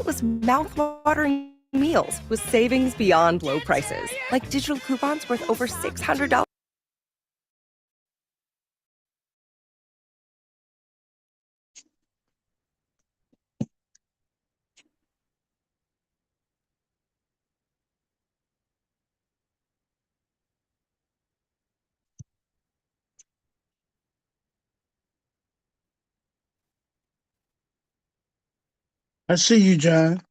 countless mouth-watering meals with savings beyond low prices, like digital coupons worth over $600. I see you, John.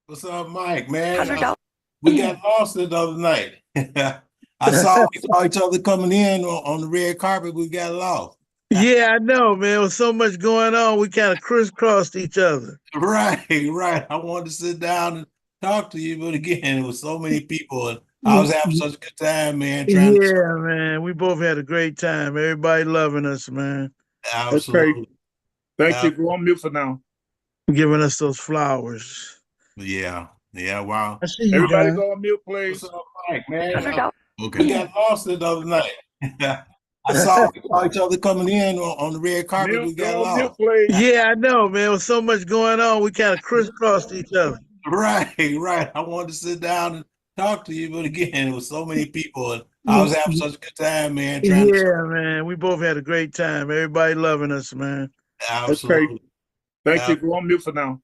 What's up, Mike, man? $100. We got lost the other night. I saw we saw each other coming in on the red carpet. We got lost. Yeah, I know, man. There was so much going on. We kind of crisscrossed each other. Right, right. I wanted to sit down and talk to you, but again, it was so many people, and I was having such a good time, man. Trying to Yeah, man. We both had a great time. Everybody loving us, man. absolutely. Thank you. Go on mute for now. Giving us those flowers. Yeah, yeah. Wow. I see you, Everybody John. go on mute, please. What's up, Mike, man? $100. Okay. We got lost the other night. I saw we saw each other coming in on the red carpet. We got Go on mute, lost. please. Yeah, I know, man. There was so much going on. We kind of crisscrossed each other. Right, right. I wanted to sit down and talk to you, but again, it was so many people, and I was having such a good time, man. Trying Yeah, man. We both had a great time. Everybody loving us, man. absolutely. Thank you. Go on mute for now.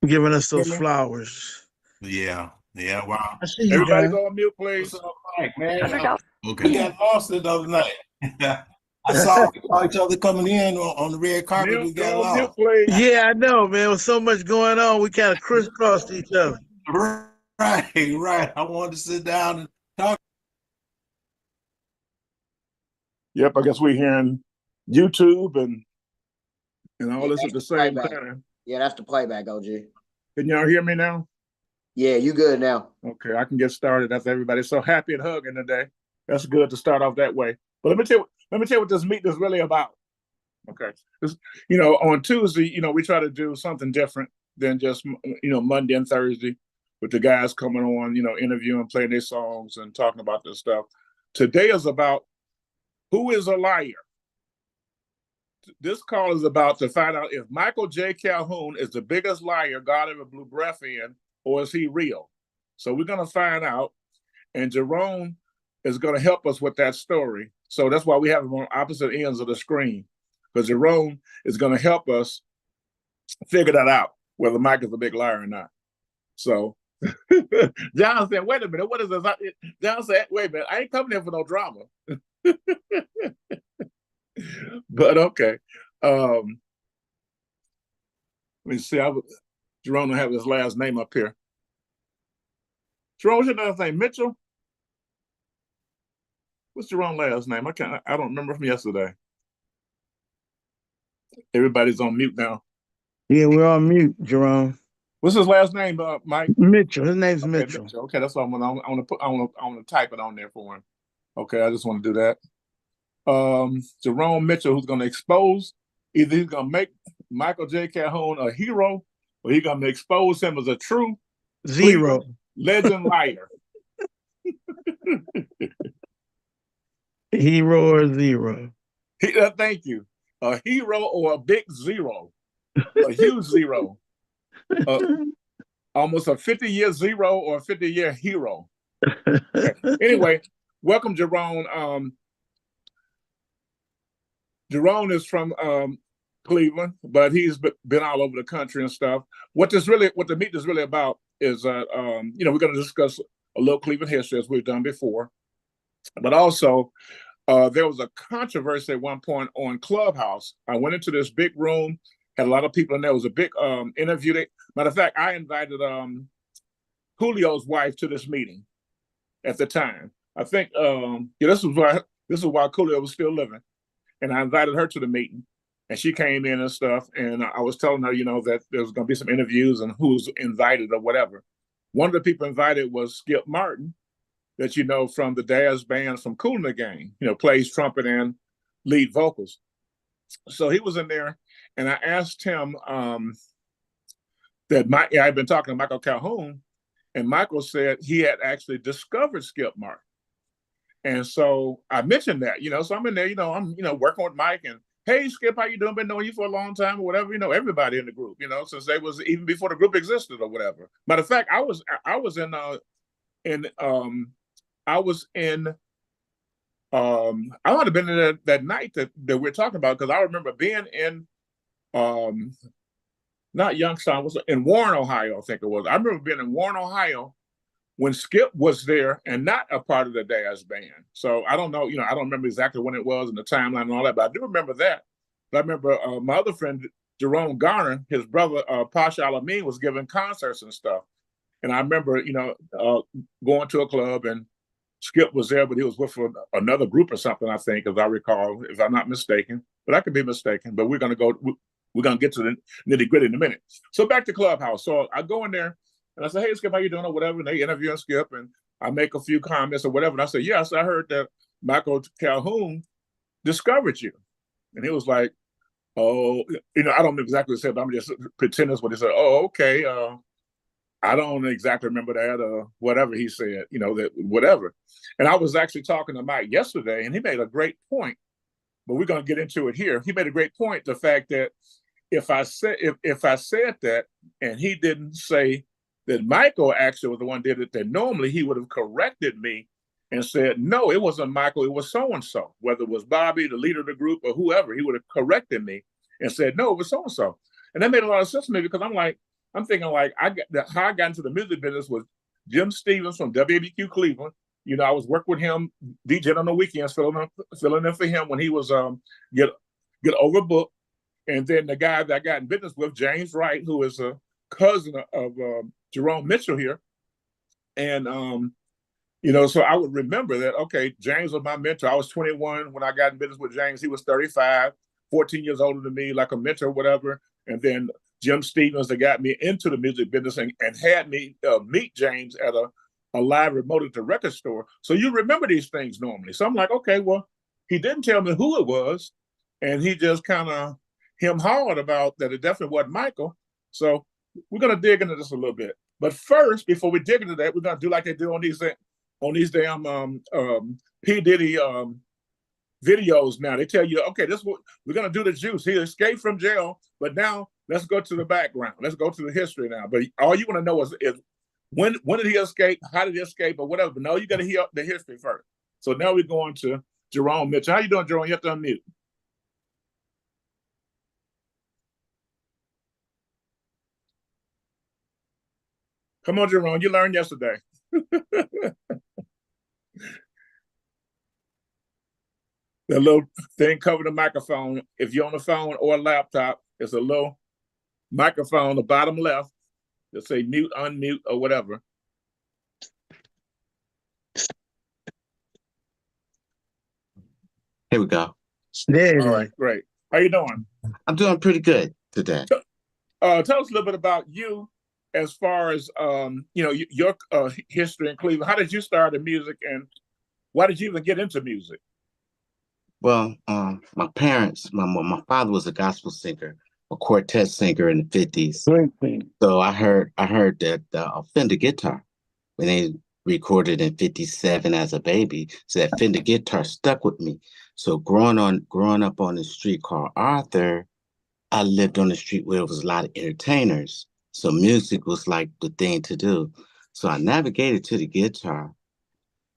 Giving us those flowers. Yeah, yeah. Wow. I see you, Everybody John. go on mute, please. What's up, Mike, man? $100. Okay. We got lost the other night. I saw we saw each other coming in on the red carpet. We got Go on mute, lost. please. Yeah, I know, man. There was so much going on. We kind of crisscrossed each other. Right, right. I wanted to sit down and talk. Yep, I guess we're hearing YouTube and all this at the same time. Yeah, that's the playback, OG. Can y'all hear me now? Yeah, you good now. Okay, I can get started after everybody's so happy and hugging today. That's good to start off that way. But let me tell you what this meeting is really about. Okay, on Tuesday, we try to do something different than just Monday and Thursday with the guys coming on, interviewing, playing their songs, and talking about this stuff. Today is about who is a liar. This call is about to find out if Michael J. Calhoun is the biggest liar God ever blew breath in, or is he real? So we're going to find out, and Jerome is going to help us with that story. So that's why we have him on opposite ends of the screen, because Jerome is going to help us figure that out, whether Mike is a big liar or not. So John said, wait a minute, what is this? John said, wait a minute, I ain't coming here for no drama. But okay. Let me see. Jerome don't have his last name up here. Jerome, what's your last name? Mitchell? What's Jerome's last name? I don't remember from yesterday. Everybody's on mute now. Yeah, we're on mute, Jerome. What's his last name, Mike? Mitchell. His name's Mitchell. Okay, that's what I want to type it on there for him. Okay, I just want to do that. Jerome Mitchell, who's going to expose, either he's going to make Michael J. Calhoun a hero, or he's going to expose him as a true zero legend liar. Hero or zero? Thank you. A hero or a big zero, a huge zero, almost a 50-year zero or a 50-year hero. Okay. Anyway, welcome, Jerome. Jerome is from Cleveland, but he's been all over the country and stuff. What the meeting is really about is we're going to discuss a little Cleveland history as we've done before, but also there was a controversy at one point on Clubhouse. I went into this big room, had a lot of people in there. It was a big interview. Matter of fact, I invited Julio's wife to this meeting at the time. I think this is while Julio was still living. And I invited her to the meeting, and she came in and stuff. And I was telling her, that there was going to be some interviews and who's invited or whatever. One of the people invited was Skip Martin, that from the Daz band from Kool & the Gang, plays trumpet and lead vocals. So he was in there, and I asked him that I'd been talking to Michael Calhoun, and Michael said he had actually discovered Skip Martin. And so I mentioned that, so I'm in there, I'm, working with Mike and hey, Skip, how you doing? Been knowing you for a long time or whatever, everybody in the group, since they was even before the group existed or whatever. Matter of fact, I was in I might have been in that night that we're talking about, because I remember being in not Youngstown, was in Warren, Ohio, I think it was. I remember being in Warren, Ohio when Skip was there and not a part of the Daz band. So I don't know, I don't remember exactly when it was and the timeline and all that, but I do remember that. But I remember my other friend, Jerome Garner, his brother, Pasha Alameen, was giving concerts and stuff. And I remember, going to a club and Skip was there, but he was with another group or something, I think, as I recall, if I'm not mistaken. But I could be mistaken. But we're going to get to the nitty gritty in a minute. So back to Clubhouse. So I go in there and I say, hey, Skip, how you doing or whatever? And they interview Skip and I make a few comments or whatever. And I say, yes, I heard that Michael Calhoun discovered you. And he was like, oh, I don't know exactly what he said, but I'm just pretending that's what he said. Oh, okay. I don't exactly remember that or whatever he said, that whatever. And I was actually talking to Mike yesterday and he made a great point, but we're going to get into it here. He made a great point, the fact that if I said that and he didn't say that Michael actually was the one did it, then normally he would have corrected me and said, no, it wasn't Michael, it was so-and-so. Whether it was Bobby, the leader of the group, or whoever, he would have corrected me and said, no, it was so-and-so. And that made a lot of sense to me, because I'm thinking like how I got into the music business was Jim Stevens from WABQ Cleveland. I was working with him, DJing on the weekends, filling in for him when he was get overbooked. And then the guy that I got in business with, James Wright, who is a cousin of Jerome Mitchell here. And so I would remember that, okay, James was my mentor. I was 21 when I got in business with James. He was 35, 14 years older than me, like a mentor or whatever. And then Jim Stevens that got me into the music business and had me meet James at a live remote at the record store. So you remember these things normally. So I'm like, okay, well, he didn't tell me who it was. And he just kind of hard about that it definitely wasn't Michael. So we're going to dig into this a little bit. But first, before we dig into that, we're going to do like they do on these damn P. Diddy videos now. They tell you, okay, this is what we're going to do. The juice. He escaped from jail, but now let's go to the background. Let's go to the history now. But all you want to know is when did he escape? How did he escape or whatever? But no, you got to hear the history first. So now we're going to Jerome Mitchell. How you doing, Jerome? You have to unmute. Come on, Jerome. You learned yesterday. The little thing cover the microphone. If you're on a phone or a laptop, it's a little microphone, the bottom left. They'll say mute, unmute, or whatever. Here we go. Yeah. All right, great. How you doing? I'm doing pretty good today. Tell us a little bit about you, as far as your history in Cleveland. How did you start in music, and why did you even get into music? Well, my parents, my father was a gospel singer, a quartet singer in the 50s. So I heard that Fender guitar when they recorded in 57 as a baby. So that Fender guitar stuck with me. So growing up on the street called Arthur, I lived on the street where there was a lot of entertainers. So music was like the thing to do. So I navigated to the guitar,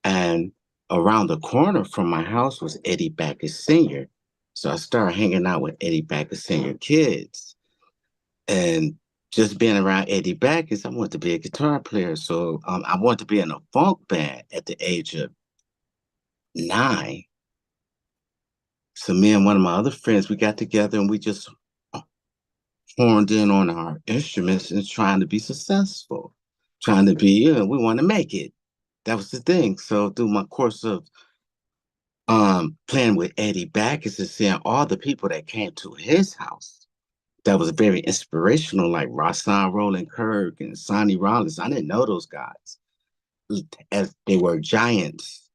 and around the corner from my house was Eddie Backus Sr. So I started hanging out with Eddie Backus Sr. kids. And just being around Eddie Backus, I wanted to be a guitar player. So I wanted to be in a funk band at the age of 9. So me and one of my other friends, we got together and we just horned in on our instruments and trying to be successful, trying to be, we want to make it. That was the thing. So through my course of playing with Eddie Backus and seeing all the people that came to his house, that was very inspirational, like Rahsaan Roland Kirk and Sonny Rollins. I didn't know those guys, as they were giants.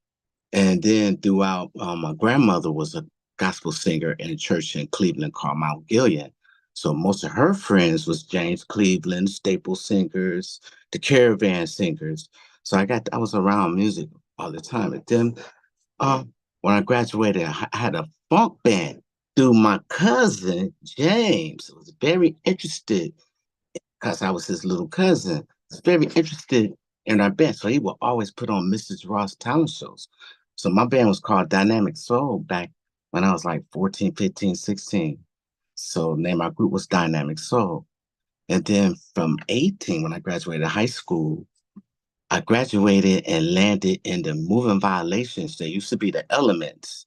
And then throughout, my grandmother was a gospel singer in a church in Cleveland called Mount Gilead. So most of her friends was James Cleveland, staple singers, the Caravan singers. So I was around music all the time. And then when I graduated, I had a funk band. through my cousin, James, was very interested because I was his little cousin, was very interested in our band. So he would always put on Mrs. Ross talent shows. So my band was called Dynamic Soul back when I was like 14, 15, 16. So the name of our group was Dynamic Soul. And then from 18, when I graduated high school, I graduated and landed in the Moving Violations. They used to be the Elements.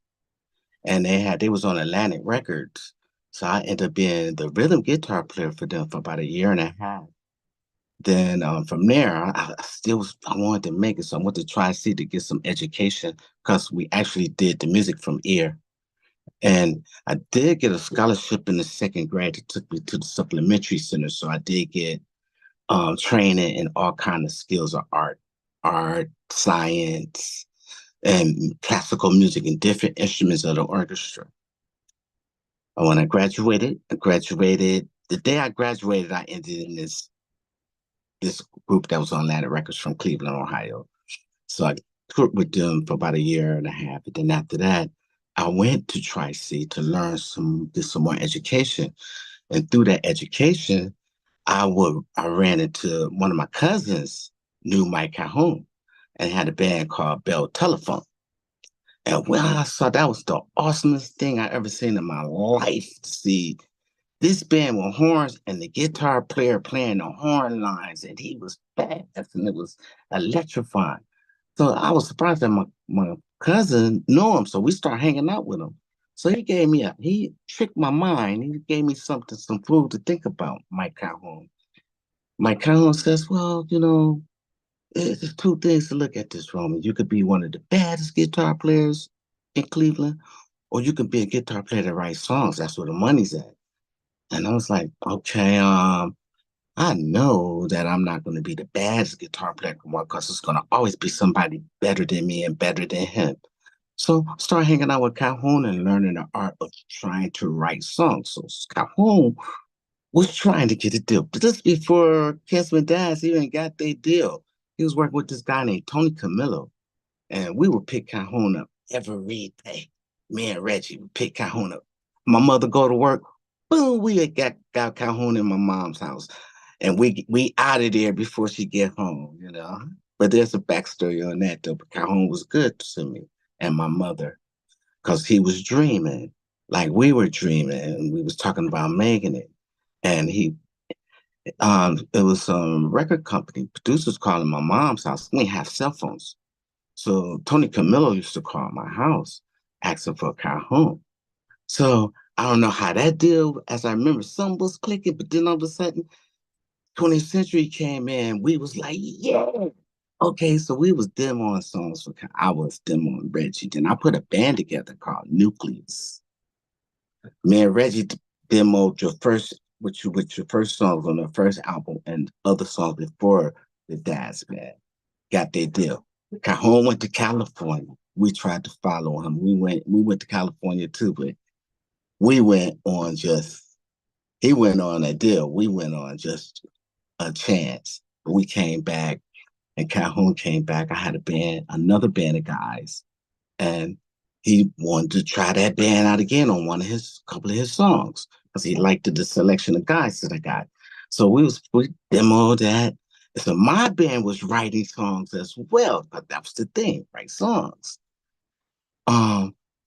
And they was on Atlantic Records. So I ended up being the rhythm guitar player for them for about a year and a half. Then from there, I wanted to make it. So I went to Tri-C to get some education because we actually did the music from ear. And I did get a scholarship in the second grade that took me to the supplementary center. So I did get training in all kinds of skills of art, science, and classical music and different instruments of the orchestra. And when I graduated, the day I graduated, I ended in this group that was on Atlantic Records from Cleveland, Ohio. So I toured with them for about a year and a half. And then after that, I went to Tri-C to get some more education. And through that education, I ran into one of my cousins, knew Mike Calhoun, and had a band called Bell Telephone. And when I saw that was the awesomest thing I ever seen in my life, to see this band with horns and the guitar player playing the horn lines, and he was fast and it was electrifying. So I was surprised that my cousin knew him, so we started hanging out with him. So he tricked my mind. He gave me some food to think about, Mike Calhoun. Mike Calhoun says, well, there's two things to look at this, Roman. You could be one of the baddest guitar players in Cleveland, or you could be a guitar player that writes songs. That's where the money's at. And I was like, okay, I know that I'm not going to be the baddest guitar player because it's going to always be somebody better than me and better than him. So start hanging out with Calhoun and learning the art of trying to write songs. So Calhoun was trying to get a deal. But this before Kingsman Dance even got their deal. He was working with this guy named Tony Camillo. And we would pick Calhoun up every day. Me and Reggie would pick Calhoun up. My mother go to work. Boom, we had got Calhoun in my mom's house. And we out of there before she get home, But there's a backstory on that, though. But Calhoun was good to me and my mother because he was dreaming like we were dreaming. And we was talking about making it. And it was some record company producers calling my mom's house. We didn't have cell phones. So Tony Camillo used to call my house asking for Calhoun. So I don't know how that deal, as I remember, something was clicking, but then all of a sudden, 20th Century came in. We was like, yeah. Okay, so we was demoing songs I was demoing Reggie. Then I put a band together called Nucleus. Me and Reggie demoed your first songs on the first album and other songs before the Dance Band got their deal. Calhoun went to California. We tried to follow him. We went to California too, but he went on a deal. We went on just a chance. But we came back and Calhoun came back. I had another band of guys, and he wanted to try that band out again on couple of his songs because he liked the selection of guys that I got. So we demoed that. So my band was writing songs as well, but that was the thing, write songs.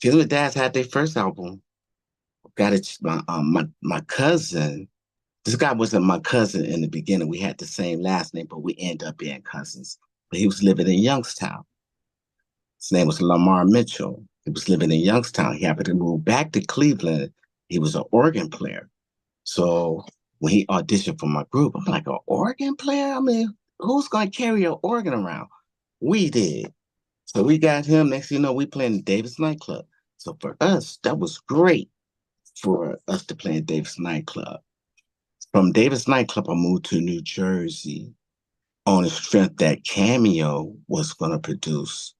Kids with Dads had their first album. Got it. My cousin. This guy wasn't my cousin in the beginning. We had the same last name, but we ended up being cousins. But he was living in Youngstown. His name was Lamar Mitchell. He was living in Youngstown. He happened to move back to Cleveland. He was an organ player. So when he auditioned for my group, I'm like, an organ player? I mean, who's going to carry an organ around? We did. So we got him. Next thing you know, we played in Davis nightclub. So for us, that was great for us to play in Davis nightclub. From Davis nightclub, I moved to New Jersey on the strength that Cameo was going to produce.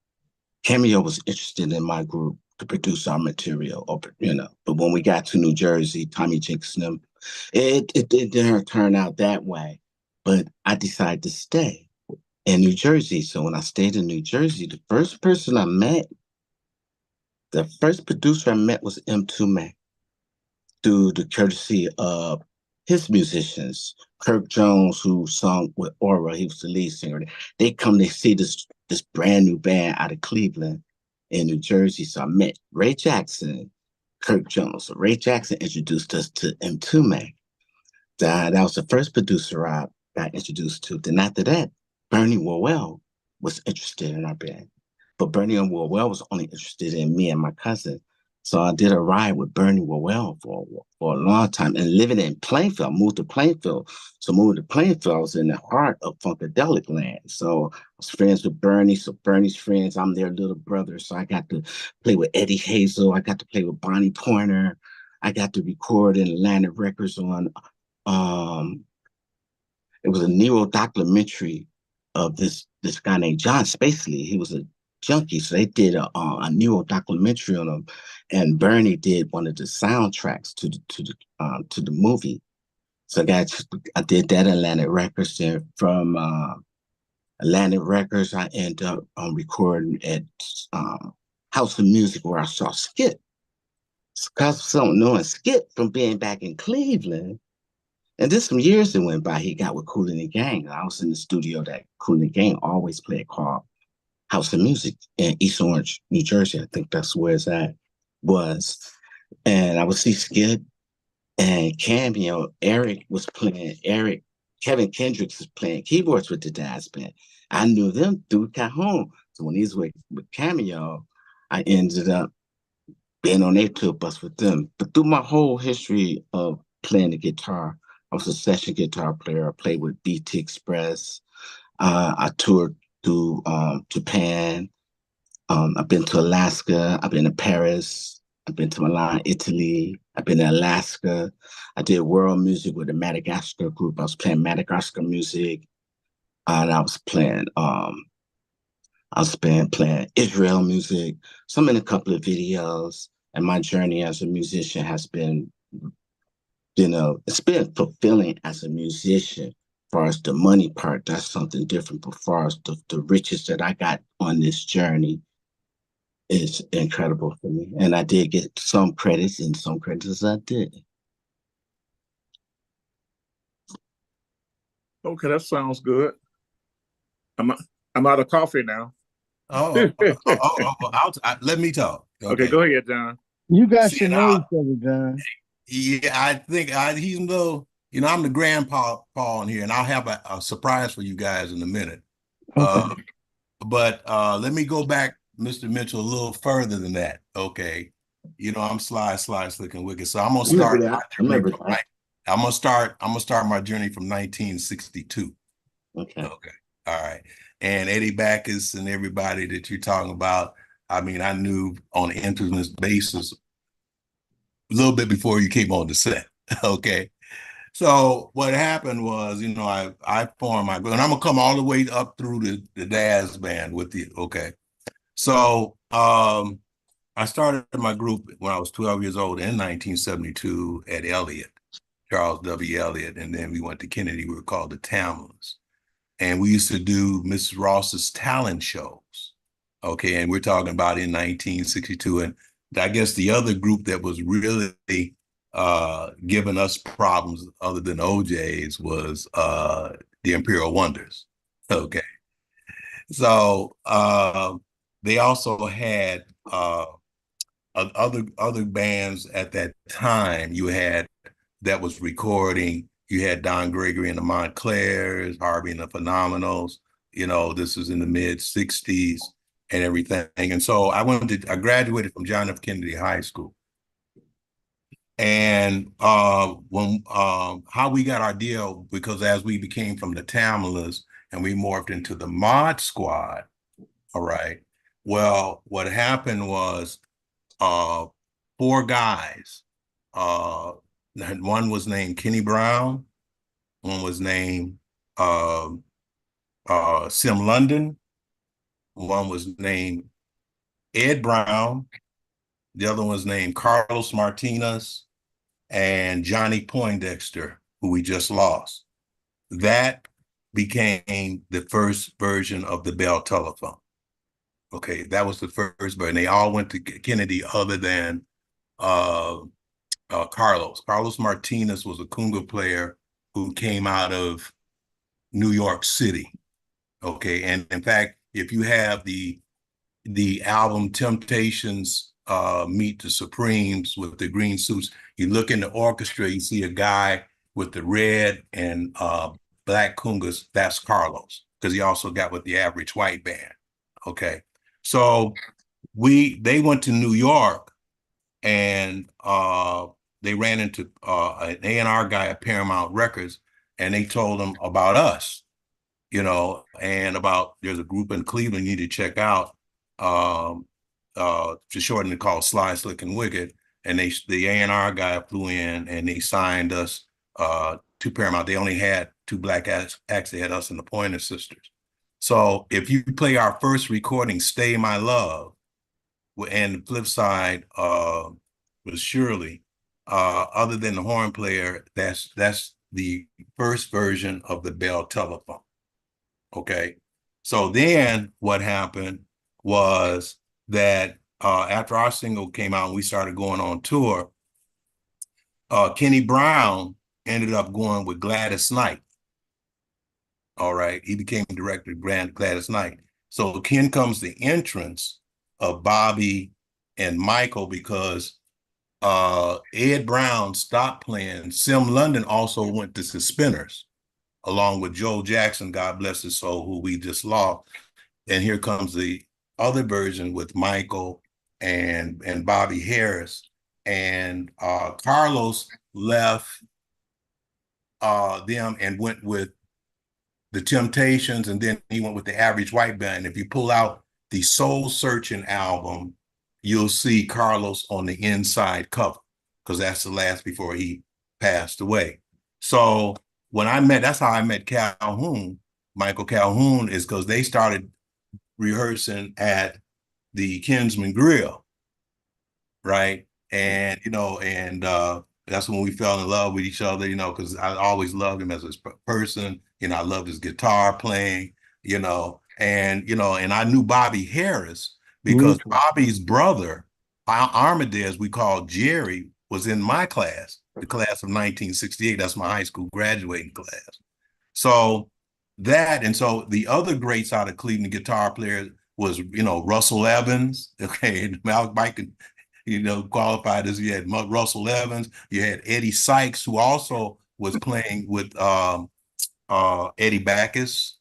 Cameo was interested in my group to produce our material, But when we got to New Jersey, Tommy Jenkins and them, it didn't turn out that way. But I decided to stay in New Jersey. So when I stayed in New Jersey, the first producer I met was M2 Mac. through the courtesy of his musicians. Kirk Jones, who sung with Aura, he was the lead singer. They come to see this brand new band out of Cleveland in New Jersey. So I met Ray Jackson, Kirk Jones. So Ray Jackson introduced us to M2 That was the first producer I got introduced to. Then after that, Bernie Worrell was interested in our band. But Bernie and Worrell was only interested in me and my cousin. So I did a ride with Bernie Worrell for a long time and living in Plainfield, moved to Plainfield. So moving to Plainfield, I was in the heart of Funkadelic land. So I was friends with Bernie. So Bernie's friends, I'm their little brother. So I got to play with Eddie Hazel. I got to play with Bonnie Pointer. I got to record in Atlantic Records on it was a Nero documentary of this guy named John Spacely. He was a junkie, so they did a Nero documentary on him, and Bernie did one of the soundtracks to the movie. So I did that at Atlantic Records. Then from Atlantic Records, I ended up recording at House of Music, where I saw Skip. Because someone knowing Skip from being back in Cleveland. And just some years that went by, he got with Kool and the Gang. I was in the studio that Kool and the Gang always played, called House of Music in East Orange, New Jersey. I think that's where it's at was. And I would see Skip and Cameo. Kevin Kendricks was playing keyboards with the Daz Band. I knew them through Cajon. So when he was with Cameo, I ended up being on their tour bus with them. But through my whole history of playing the guitar, I was a session guitar player. I played with BT Express. I toured through Japan. I've been to Alaska. I've been to Paris. I've been to Milan, Italy. I've been to Alaska. I did world music with the Madagascar group. I was playing Madagascar music. And I was playing playing Israel music. So I'm in a couple of videos. And my journey as a musician has been, it's been fulfilling as a musician. As far as the money part, that's something different. But as far as the riches that I got on this journey is incredible for me. And I did get some credits, and some credits I did. Okay, that sounds good. I'm out of coffee now. Let me talk. Okay, go ahead, John. You got your nose covered, John. Yeah, I think he's no, I'm the grandpa in here, and I'll have a surprise for you guys in a minute. Okay. But let me go back, Mr. Mitchell, a little further than that. Okay. I'm sly, slick, and wicked. So I'm gonna start. I'm gonna start my journey from 1962. Okay. Okay. All right. And Eddie Backus and everybody that you're talking about, I mean, I knew on an intimate basis a little bit before you came on the set. Okay. So what happened was, I formed my group, and I'm gonna come all the way up through the Daz Band with you. Okay. So I started my group when I was 12 years old in 1972 at Elliott, Charles W. Elliott, and then we went to Kennedy. We were called the Tamlins. And we used to do Mrs. Ross's talent shows. Okay, and we're talking about in 1962. And I guess the other group that was really giving us problems other than OJ's was the Imperial Wonders. Okay. So they also had other bands at that time. You had that was recording. You had Don Gregory and the Montclairs, Harvey and the Phenomenals. This was in the mid '60s and everything. And so I graduated from John F. Kennedy High School. And when how we got our deal, because as we became from the Tamlas and we morphed into the Mod Squad, all right. Well, what happened was 4 guys. One was named Kenny Brown. One was named Sim London. One was named Ed Brown. The other one was named Carlos Martinez and Johnny Poindexter, who we just lost. That became the first version of the Bell telephone. Okay, that was the first version. They all went to Kennedy other than Carlos Martinez was a conga player who came out of New York City. Okay, and in fact, if you have the album Temptations Meet the Supremes with the green suits, you look in the orchestra, you see a guy with the red and black congas. That's Carlos, because he also got with the Average White Band. Okay, so they went to New York, and they ran into an A&R guy at Paramount Records, and they told him about us, and about there's a group in Cleveland you need to check out, to shorten it, called Sly, Slick, and Wicked. And the A&R guy flew in and they signed us to Paramount. They only had two black acts. They had us and the Pointer Sisters. So if you play our first recording, Stay My Love, and the flip side was Shirley, other than the horn player, that's the first version of the Bell Telephone. Okay. So then what happened was that after our single came out and we started going on tour, Kenny Brown ended up going with Gladys Knight. All right. He became director of Gladys Knight. So Ken comes the entrance of Bobby and Michael, because Ed Brown stopped playing. Sim London also went to Suspenders, along with Joe Jackson, God bless his soul, who we just lost. And here comes the other version with Michael and Bobby Harris. And Carlos left them and went with the Temptations, and then he went with the Average White Band. If you pull out the Soul Searching album, you'll see Carlos on the inside cover, because that's the last before he passed away. So that's how I met Calhoun, Michael Calhoun, is because they started rehearsing at the Kinsman Grill, right? And, that's when we fell in love with each other, because I always loved him as a person. I loved his guitar playing, and I knew Bobby Harris because Bobby's brother, Armadez, we called Jerry, was in my class, the class of 1968. That's my high school graduating class. So so the other greats out of Cleveland guitar players was, Russell Evans. Okay, Mike qualified as, you had Russell Evans, you had Eddie Sykes, who also was playing with Eddie Backus.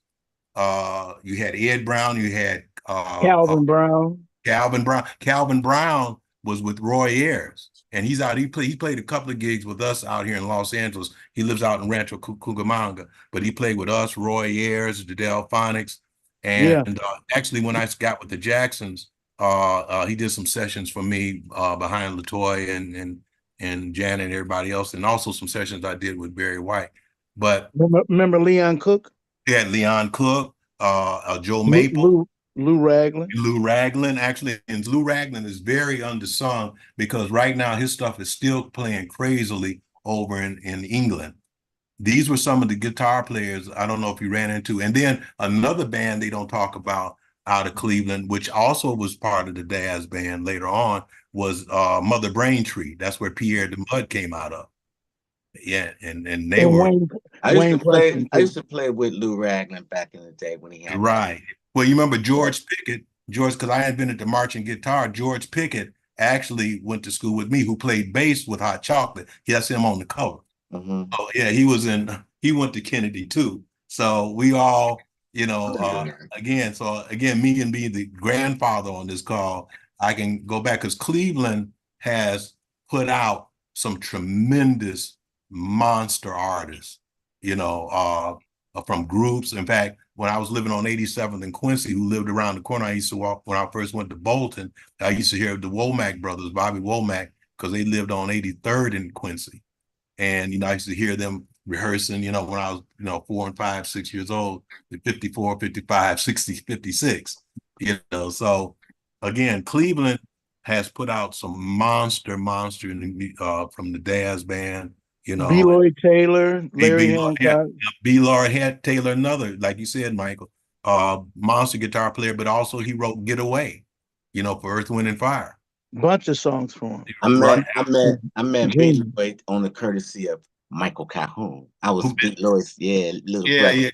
You had Ed Brown, you had Calvin Brown. Calvin Brown was with Roy Ayers, and he played a couple of gigs with us out here in Los Angeles. He lives out in Rancho Cucamonga, but he played with us, Roy Ayers, the Delphonics. And actually, when I got with the Jacksons, he did some sessions for me behind LaToya and Janet and everybody else, and also some sessions I did with Barry White. But remember Leon Cook? Yeah, Leon Cook, Joe Maple, Lou Ragland. Lou Ragland, actually, and Lou Ragland is very undersung because right now his stuff is still playing crazily over in England. These were some of the guitar players I don't know if you ran into. And then another band they don't talk about out of Cleveland, which also was part of the Daz band later on, was Mother Braintree. That's where Pierre the Mud came out of. Yeah, and they were. I used to play with Lou Ragland back in the day when he had right. Well, you remember George Pickett, because I had been at the marching guitar. George Pickett actually went to school with me, who played bass with Hot Chocolate. That's him on the cover. Mm-hmm. Oh yeah, he went to Kennedy too. So we all, again, me and being the grandfather on this call, I can go back because Cleveland has put out some tremendous monster artists, from groups. In fact, when I was living on 87th and Quincy, who lived around the corner, I used to walk when I first went to Bolton. I used to hear the Womack brothers, Bobby Womack, because they lived on 83rd and Quincy. And, I used to hear them rehearsing, when I was, 4 and 5, 6 years old, 54, 55, 60, 56, So again, Cleveland has put out some monster from the Daz band, B. Lloyd Taylor, Larry Hancock. B. Lloyd Taylor, another, like you said, Michael, monster guitar player, but also he wrote Get Away, for Earth, Wind, and Fire. bunch of songs for him. Right. I met Genius. B. Lloyd on the courtesy of Michael Calhoun. I was Who- B. Lloyd's, little Yeah, brother.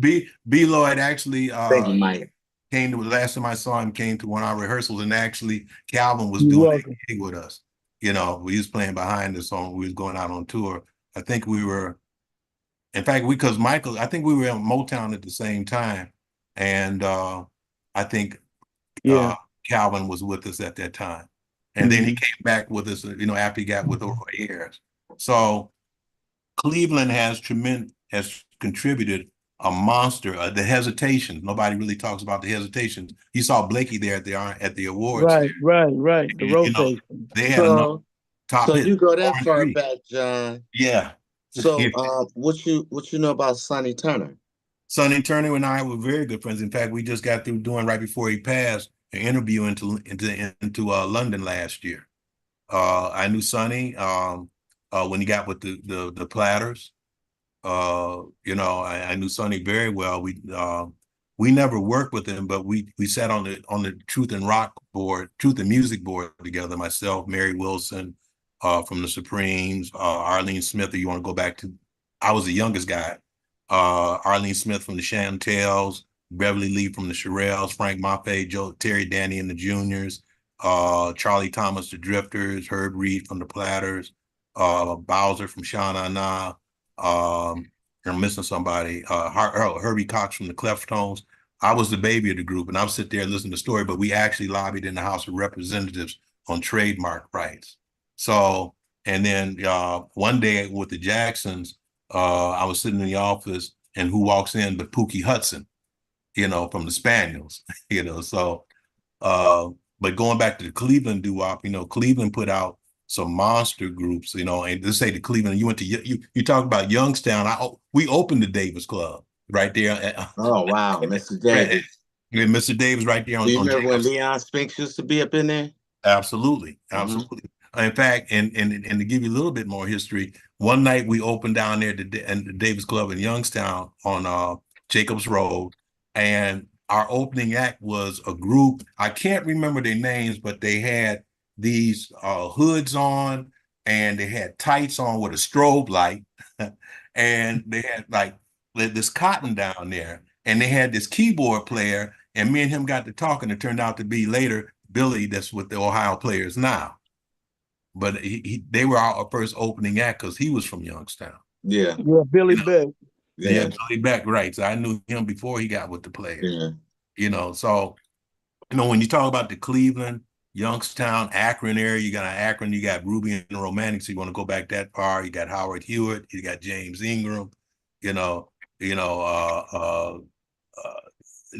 yeah. B Lloyd actually Thank you, Mike. came to the last time I saw him, came to one of our rehearsals, and actually Calvin was You're doing welcome. a gig with us. You know, we was playing behind us on, we was going out on tour. I think we were, in fact, because Michael, I think we were in Motown at the same time. And I think Yeah. Calvin was with us at that time. And then he Mhm. came back with us, you know, after he got with over years. So Cleveland has contributed a monster. The Hesitations. Nobody really talks about the Hesitations. You saw Blakey there at the awards. Right. The You know, rotation. they had enough top So hits. you go that Orange far Green. back, John. Yeah. So what you know about Sonny Turner? Sonny Turner and I were very good friends. In fact, we just got through doing right before he passed an interview into London last year. I knew Sonny when he got with the Platters. You know, I knew Sonny very well. We never worked with him, but we sat on the Truth and Rock board, Truth and Music board together. Myself, Mary Wilson, from the Supremes, Arlene Smith. If you want to go back to, I was the youngest guy. Arlene Smith from the Chantels, Beverly Lee from the Shirelles, Frank Maffei, Terry Danny and the Juniors, Charlie Thomas, the Drifters, Herb Reed from the Platters, Bowser from Sha Na Na. I'm missing somebody. Herbie Cox from the Cleftones. I was the baby of the group, and I'm sitting there listening to the story, but we actually lobbied in the House of Representatives on trademark rights. So, and then one day with the Jacksons, I was sitting in the office, and who walks in but Pookie Hudson, you know, from the Spaniels, you know. So, but going back to the Cleveland doo-wop, you know, Cleveland put out some monster groups, you know, and to say to Cleveland, you went to you talk about Youngstown. We opened the Davis Club right there. Oh wow, Mr. Davis. Yeah, Mr. Davis right there Do you on remember when Jacobs. Leon Spinks used to be up in there? Absolutely. In fact, and to give you a little bit more history, one night we opened down there at the Davis Club in Youngstown on Jacobs Road, and our opening act was a group. I can't remember their names, but they had these hoods on, and they had tights on with a strobe light, and they had like this cotton down there, and they had this keyboard player, and me and him got to talking. It turned out to be later Billy, that's with the Ohio Players now. But they were our first opening act because he was from Youngstown. Yeah. Yeah, Billy Beck. Yeah, Billy Beck, right. So I knew him before he got with the Players. Yeah. You know, so, you know, when you talk about the Cleveland, Youngstown, Akron area, you got Akron, you got Ruby and the Romantics. So you want to go back that far, you got Howard Hewitt, you got James Ingram,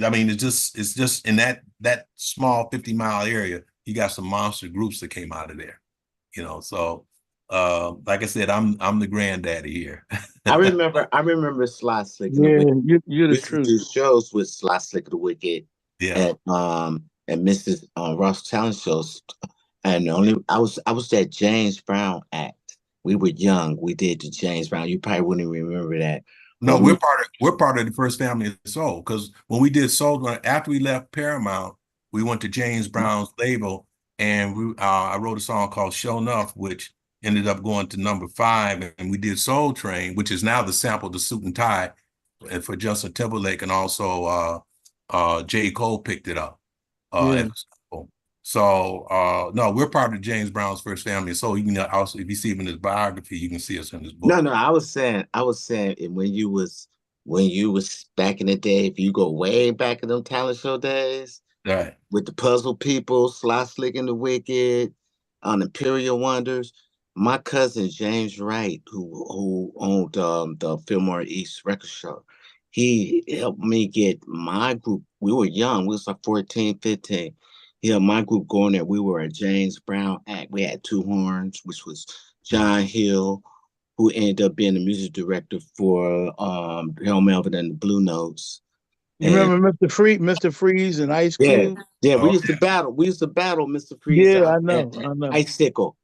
I mean, it's just in that small 50-mile area, you got some monster groups that came out of there, you know. So like I said, I'm the granddaddy here. I remember Sly Slick and the Yeah, Wicked. you're We the used to truth. do shows with Sly Slick and the Wicked Yeah. at Mrs. Ross talent shows. And I was that James Brown act. We were young. We did the James Brown. You probably wouldn't remember that. No, we're part of the First Family of Soul, because when we did Soul, after we left Paramount, we went to James Brown's label, and I wrote a song called "Show Enough," which ended up going to #5, and we did Soul Train, which is now the sample to Suit and Tie, and for Justin Timberlake, and also J. Cole picked it up. Yeah. So no, we're part of James Brown's First Family. So you can also, if you see him in his biography, you can see us in his book. No, I was saying, when you was back in the day, if you go way back in them talent show days, Right. with the Puzzle People, Sly Slick and the Wicked, on Imperial Wonders, my cousin James Wright, who owned the Fillmore East record show, he helped me get my group. We were young, we was like 14, 15. He helped my group go in there. We were a James Brown act. We had two horns, which was John Hill, who ended up being the music director for Harold Melvin and the Blue Notes. You remember Mr. Freeze and Ice Cube? Yeah, we used to battle. We used to battle Mr. Freeze. Yeah, I know. Icicle.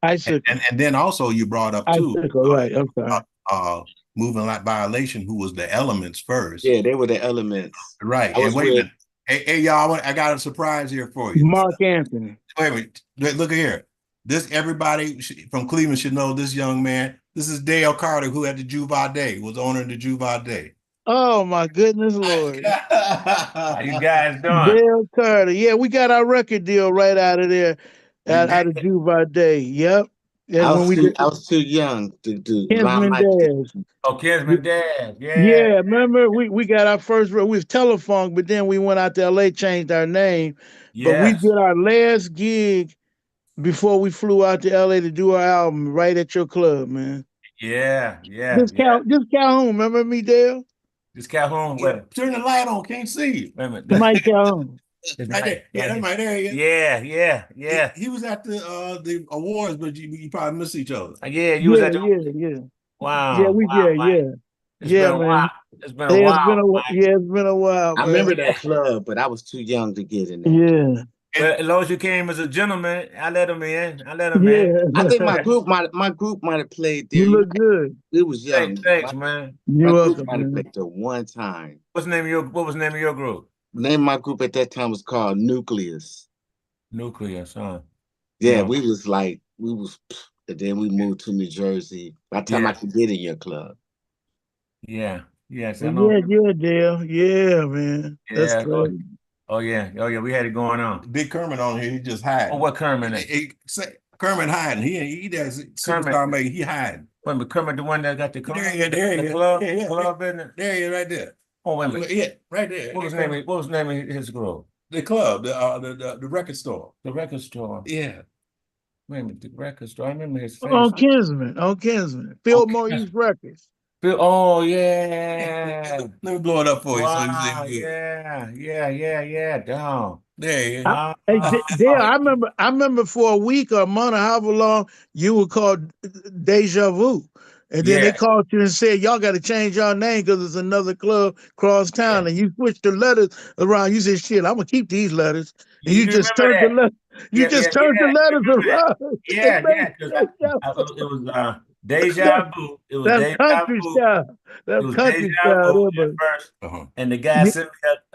And then also you brought up too, right? Okay. Moving Like Violation, who was the Elements first. Yeah, they were the Elements. Right. I was And wait a minute. Hey, y'all, I got a surprise here for you. Mark Anthony. Wait a minute. Look here. This everybody from Cleveland should know this young man. This is Dale Carter, who at the Juva Day was honoring the Juva Day. Oh my goodness, Lord. How you guys doing? Dale Carter. Yeah, we got our record deal right out of there, out of Juva Day. Yep. I And when we did was too young to Kinsman Daz. Oh, Kinsman Daz. Yeah. Yeah, remember we got our first. We was Telephone, but then we went out to LA, changed our name. But we Yes. did our last gig before we flew out to LA to do our album right at your club, man. Yeah. This Calhoun, remember me, Dale? This Calhoun. Yeah, turn the light on. Can't see. Wait a minute. Mike Calhoun. Right there. Yeah, that's right there. Yeah. He was at the awards, but you probably miss each other. Yeah, you was at the. Yeah. Wow. Yeah, It's been a man. while. It's been a while. It's been a while. I man. remember that club, but I was too young to get in there. Yeah. But as long as you came as a gentleman, I let him in. Yeah. I think my group might have played there. You look good. It was young. Thanks, man. My You're group welcome, might have man. played there one time. What was the name of your group? The name of my group at that time was called Nucleus. Nucleus, huh? Yeah, No. we was, and then we moved to New Jersey. By the time I could get in your club. Yeah. Yes, I know. Yeah, Dale. Yeah, man. That's Yeah. crazy. Oh yeah. We had it going on. Big Kermit on here. He just hiding. Oh, what Kermit? Kermit hiding. He does superstar making. He hiding. Wait a minute, Kermit, the one that got the club. There he is. Club, Yeah. club in it. There he is, right there. Oh, wait a minute. Yeah, right there. What was the name of his group? The club, the record store. The record store. Yeah. Wait a minute, the record store. I remember his face. On Kinsman. Fillmore East Records. Oh yeah. Let me blow it up for you. Wow, So you see yeah. Down. there you Hey, Dale, I remember for a week or a month or however long you were called Deja Vu. And then they called you and said, y'all got to change your name because there's another club across town. And you switched the letters around. You said, shit, I'm going to keep these letters. And you just turned the letters. You just turned the letters around. Yeah. It was Deja Vu. It was That's Deja country Vu. style. That's country style. At first. And the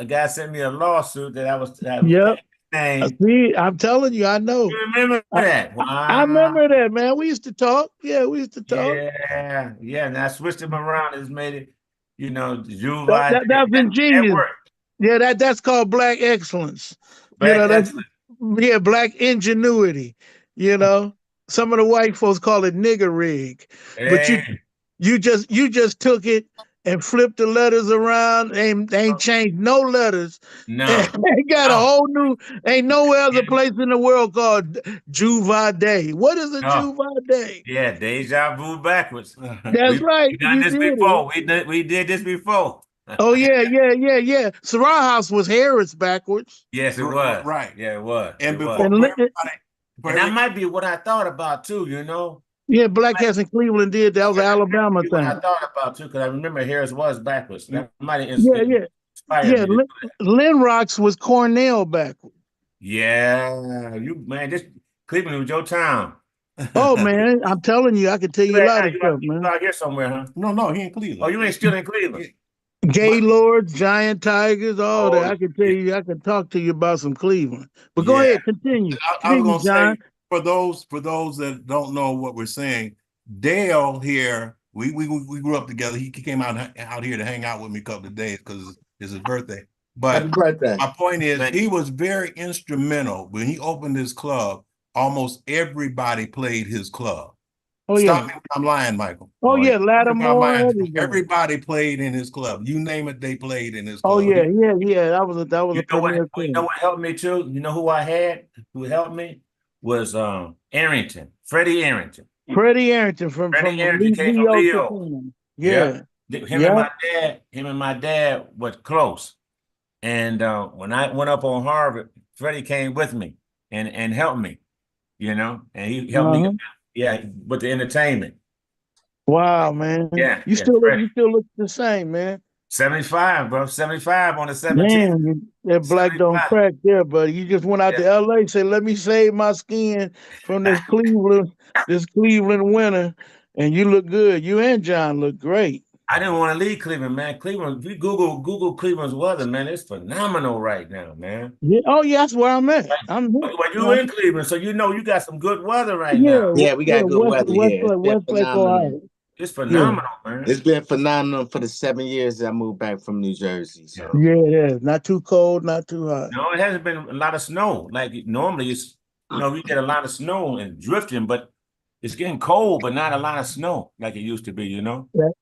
guy sent me a lawsuit that I was Yep. See, I'm telling you, I know. You remember that? Wow. I remember that, man. We used to talk. Yeah, we used to talk. Yeah. And I switched him around. It's made it, Juve. That's ingenious. Yeah, that's called black excellence. Excellence. Black ingenuity. Some of the white folks call it nigger rig, but you just took it and flipped the letters around. Ain't changed no letters. No, ain't got a whole new. Ain't nowhere other place in the world called Juva Day. What is a Juva Day? Yeah, Deja Vu backwards. That's right. We done this before. We did this before. Oh yeah. Sarah House was Harris backwards. Yes, it was. Right. Yeah, it was. And and that might be what I thought about too, Yeah, Black Cats in Cleveland did. That was an Alabama thing. I thought about too, because I remember Harris was backwards. That might have inspired me. Lynn Rocks was Cornell backwards. Yeah, this Cleveland was your town. Oh man, I'm telling you, I can tell you a lot of stuff, man. You out here somewhere, huh? No, he in Cleveland. Oh, you ain't still in Cleveland. Gaylords, Giant Tigers, all that. I can tell you, I can talk to you about some Cleveland. But go ahead, continue. I was gonna say, for those that don't know what we're saying, Dale here, we grew up together. He came out here to hang out with me a couple of days because it's his birthday. But my point is, he was very instrumental when he opened his club. Almost everybody played his club. Oh, Stop me if I'm lying, Michael. Oh, yeah, Lattimore. Everybody played in his club. You name it, they played in his club. Oh, yeah. That was a premier thing. You know what helped me too? You know who I had who helped me? Was Arrington, Freddie Arrington. Freddie Arrington from Arrington came from Leo. Yeah. Him and my dad was close. And when I went up on Harvard, Freddie came with me and helped me, and he helped me with the entertainment. Wow, man. Yeah. You still look the same, man. 75, bro. 75 on the 17th. Man, that black 75. Don't crack there, buddy. You just went out to LA and said, let me save my skin from this Cleveland winter. And you look good. You and John look great. I didn't want to leave Cleveland, man. Cleveland, if you Google Cleveland's weather, man, it's phenomenal right now, man. Yeah. Oh, yeah, that's where I'm at. I'm here. Well, you in Cleveland, so you know you got some good weather right Yeah, now. Yeah, we got good weather here. It's been Westlake, phenomenal. Ohio. It's phenomenal, man. It's been phenomenal for the 7 years that I moved back from New Jersey. So Yeah, it is. Not too cold, not too hot. No, it hasn't been a lot of snow. Like normally it's, we get a lot of snow and drifting, but it's getting cold, but not a lot of snow like it used to be,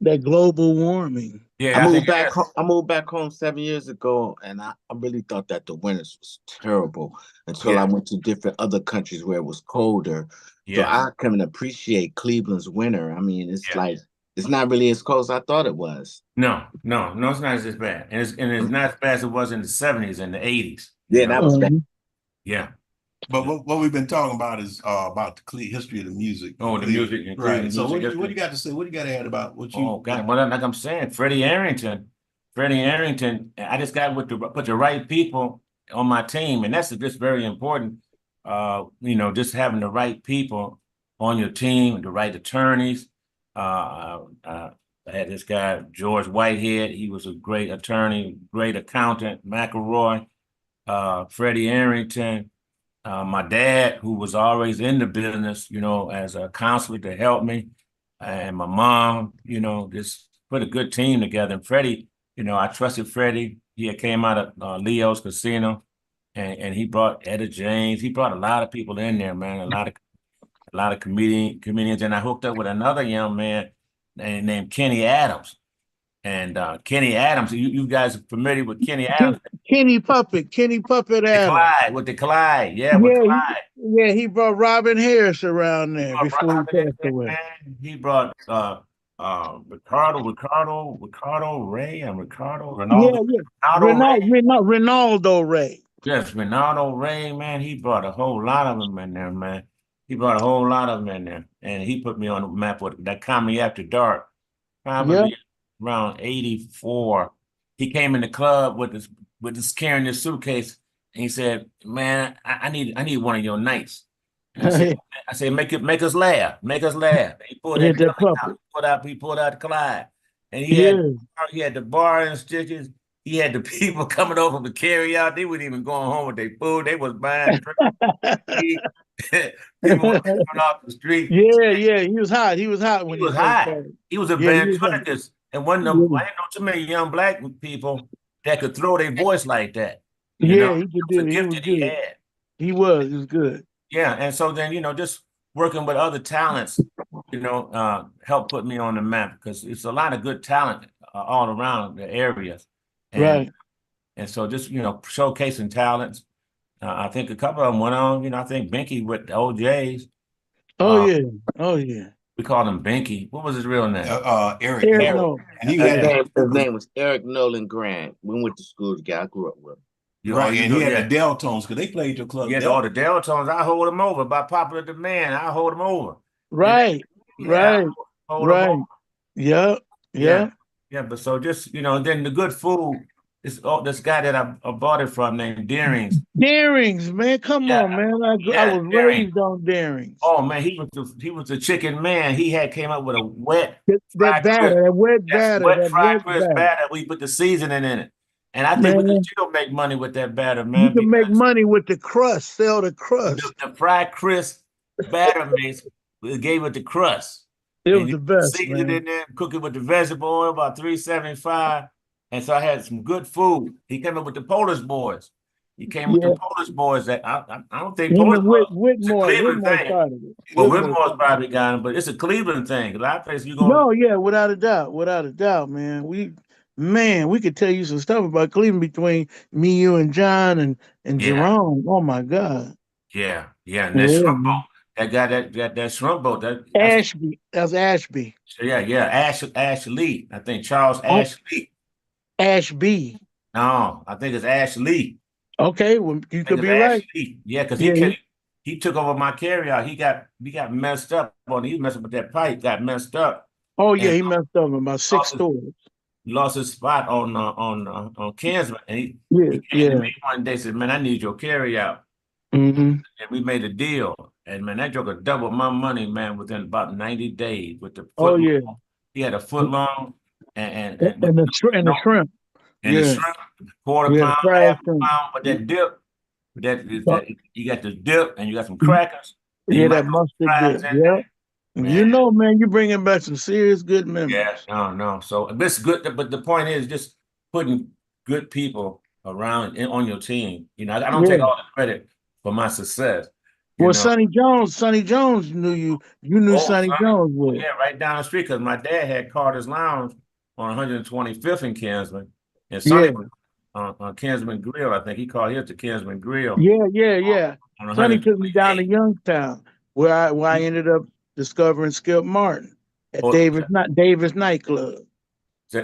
That global warming. Yeah, I moved think back home. I moved back home 7 years ago, and I really thought that the winters was terrible until I went to different other countries where it was colder. So I can appreciate Cleveland's winter. I mean, it's like it's not really as cold as I thought it was. No, it's not as bad. And it's not as bad as it was in the 70s and the 80s. Yeah, that was bad. Yeah. But what we've been talking about is about the history of the music. Oh, the music. And Right. So music, what you got to say? What do you got to add about what you? Oh God! Well, like I'm saying, Freddie Arrington. I just got put the right people on my team, and that's just very important. Just having the right people on your team, the right attorneys. I had this guy George Whitehead. He was a great attorney, great accountant. McElroy, Freddie Arrington. My dad, who was always in the business, as a counselor to help me, and my mom, just put a good team together. And Freddie, I trusted Freddie. He had came out of Leo's Casino, and he brought Etta James. He brought a lot of people in there, man. A lot of comedians, and I hooked up with another young man named Kenny Adams. And Kenny Adams, you guys are familiar with Kenny Adams? Kenny Puppet Adams. With the Clyde, with Clyde. He brought Robin Harris around there before he passed away. He brought Ricardo Ray and Ronaldo Ray. Yes, Ronaldo Ray, man. He brought a whole lot of them in there, man. He brought a whole lot of them in there, and he put me on the map with that Comedy After Dark. Probably around 84. He came in the club with this carrying this suitcase, and he said, "Man, I need one of your nights." And I said, make us laugh. He pulled out. He pulled out Clyde, and he had the bar and stitches. He had the people coming over to carry out. They weren't even going home with their food. They was buying people were coming off the street. Yeah. He was hot. He was hot when he was hot. He was a ventriloquist. And I didn't know too many young black people that could throw their voice like that. He could do it. He was good. He was good. Yeah, and so then just working with other talents, helped put me on the map because it's a lot of good talent all around the areas. And so just showcasing talents. I think a couple of them went on. I think Binky with the OJs. Oh yeah. We called him Binky. What was his real name? Eric. And his name was Eric Nolan Grant. We went to school together. I grew up with him. He had the Deltones because they played your club. Yeah, all the Deltones. I hold them over by popular demand. I hold them over. Right. Yeah. But so just then the good food. This guy that I bought it from named Deering's. Deering's, man, come on, man! I was raised on Deering's. Oh man, he was a chicken man. He came up with a wet wet batter. We put the seasoning in it, and I think we can still make money with that batter, man. You can make money with the crust. Sell the crust. The fried crisp batter mix. We gave it the crust. It was the best. Season it in there, cook it with the vegetable oil, about $3.75. And so I had some good food. He came up with the Polish boys. He came with the Polish boys that I don't think Polish boys. Whitmore started it. Well, Whitmore's probably got him, but it's a Cleveland thing. A lot of places you go. No, yeah, without a doubt, man. We could tell you some stuff about Cleveland between me, you, and John and Jerome. Oh my God. Yeah. And that shrimp boat. That guy that shrimp boat. Ashby. That's Ashby. So yeah. Ashley. I think Charles Ashley. Ashby. No, I think it's Ashley. Okay, well, you could be right. Yeah, because he took over my carryout. He got messed up he messed up with that pipe, got messed up. Oh yeah, he messed up in about 6 stores. Lost his spot on Kinsman. And he came to me one day and said, "Man, I need your carryout." Mm-hmm. And we made a deal. And man, that joker doubled my money, man, within about 90 days with the foot long. He had a foot long And the shrimp. And the Yeah. shrimp, quarter Yeah, pound, fried half shrimp. pound, but that dip, Oh, you got the dip and you got some crackers, and you yeah, might that put some mustard fries dip. in Yeah. there. You Man, know, man, you bringing back some serious good yeah, memories. no. So this good, but the point is just putting good people around on your team. You know, I don't take Yeah. all the credit for my success. You Well, know, Sonny Jones knew you. You knew oh, Sonny Sonny, Jones oh well. yeah, right down the street because my dad had Carter's Lounge on 125th in Kinsman, and Sonny Yeah. was on Kinsman Grill. I think he called his the Kinsman Grill Yeah. on Sonny took me down to 128th. Youngstown, where I ended up discovering Skip Martin at Oh, Davis nightclub.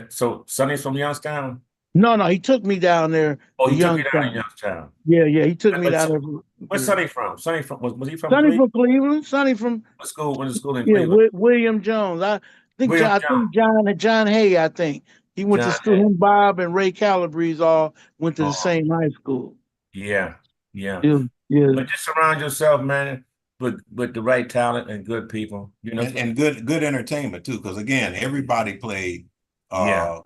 so Sonny's from Youngstown. No, he took me down there Oh, to he took you down to Youngstown. Youngstown. Yeah, he took me But down there. where's Sonny from? Sonny from was he from Sonny Cleveland? from Cleveland. Sonny from Went to school in Cleveland. William Jones. William I John. think John Hay. I think he went to John school. Hay. Him, Bob, and Ray Calabrese all went to the Oh, same high school. yeah. Yeah. But just surround yourself, man, with the right talent and good people. You know, and good entertainment too. Because again, everybody played yeah.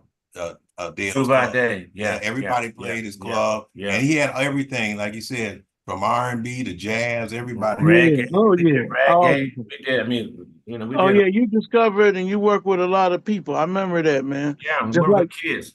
Dale's Two by club. day. Yeah, everybody played his club, Yeah. and he had everything, like you said, from R&B to jazz. Everybody. Reggae. Oh, We did yeah. reggae. We did. I mean, you know, we Oh did. yeah, you discovered and you work with a lot of people. I remember that, man. Yeah, we Just work like with kids.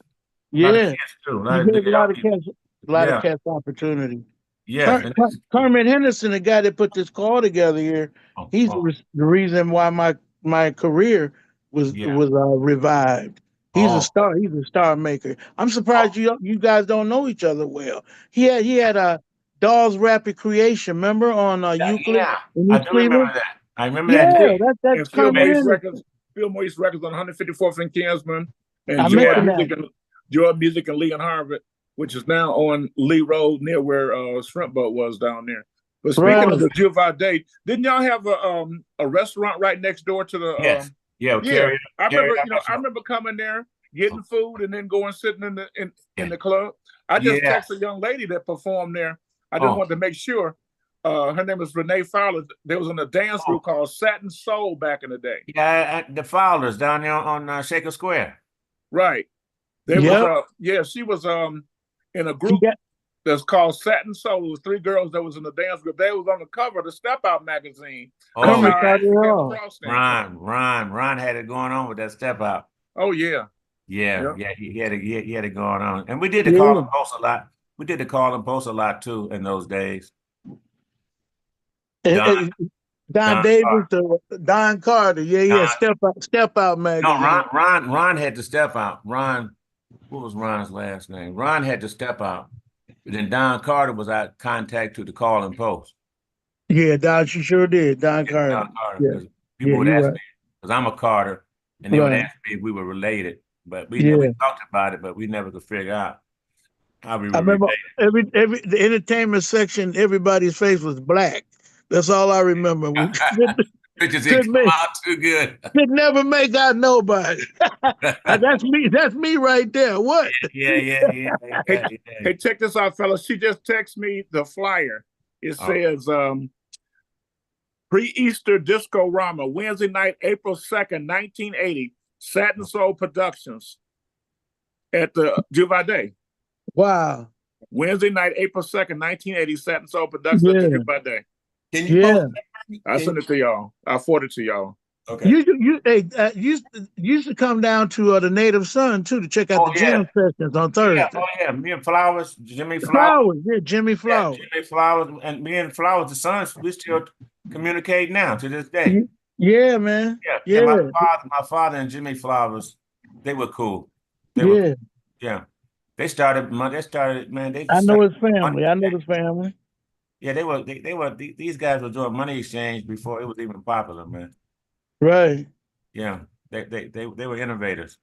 A lot of yeah, kids too. you gave a lot of cats opportunity. Yeah. And Kermit Henderson, the guy that put this call together here, he's the reason why my career was revived. He's a star. He's a star maker. I'm surprised you guys don't know each other well. He had a Dolls Rapid Creation. Remember on Euclid? Yeah, in I East do Cleveland? remember that. I remember Yeah, that. that's And Kermit Henderson. Fillmore East Records on 154th and Kinsman, and I Joy mentioned Music that. and Joy Music and Lee and Harvard, which is now on Lee Road near where Shrimp Boat was down there. But speaking of the Juvade, didn't y'all have a restaurant right next door to the? Yes. Yeah. I remember coming there, getting food, and then going sitting in the club. I just texted a young lady that performed there. I just wanted to make sure. Her name is Renee Fowler. There was in a dance group called Satin Soul back in the day. Yeah, the Fowlers down there on Shaker Square. Right. There was she was in a group that's called Satin Soul. It was 3 girls that was in the dance group. They was on the cover of the Step Out magazine. Oh, Ron Ron had it going on with that Step Out. Oh yeah. He had it going on. And we did the call and post a lot. We did the call and post a lot too in those days. Don Davis, Don Carter, Step Out magazine. No, Ron had to Step Out. Ron, what was Ron's last name? Ron had to Step Out. Then Don Carter was our contact to the call and post. Yeah, Don, she sure did. Don Carter. Don Carter. People would ask me, because I'm a Carter, and they would ask me if we were related. But we talked about it, but we never could figure out how we were remember related. the entertainment section, everybody's face was black. That's all I remember. Pictures didn't come out too good. Could never make out nobody. That's me. That's me right there. What? Yeah. Hey, check this out, fellas. She just texted me the flyer. It says pre-Easter Disco Rama, Wednesday night, April 2nd, 1980, Satin Soul Productions at the Juvade. Wow. Wednesday night, April 2nd, 1980, Satin Soul Productions at the Juvade. Can you post I send it to y'all. I forward it to y'all. Okay. You used to come down to the Native Sun too to check out the jam sessions on Thursday. Me and Flowers, Jimmy Flowers. Jimmy Flowers. Jimmy Flowers and me and Flowers, the sons, we still communicate now to this day. Yeah, man. Yeah. My father and Jimmy Flowers, they were cool. They started, man. I know his family. Yeah, these guys were doing money exchange before it was even popular, man. Right. Yeah, they were innovators.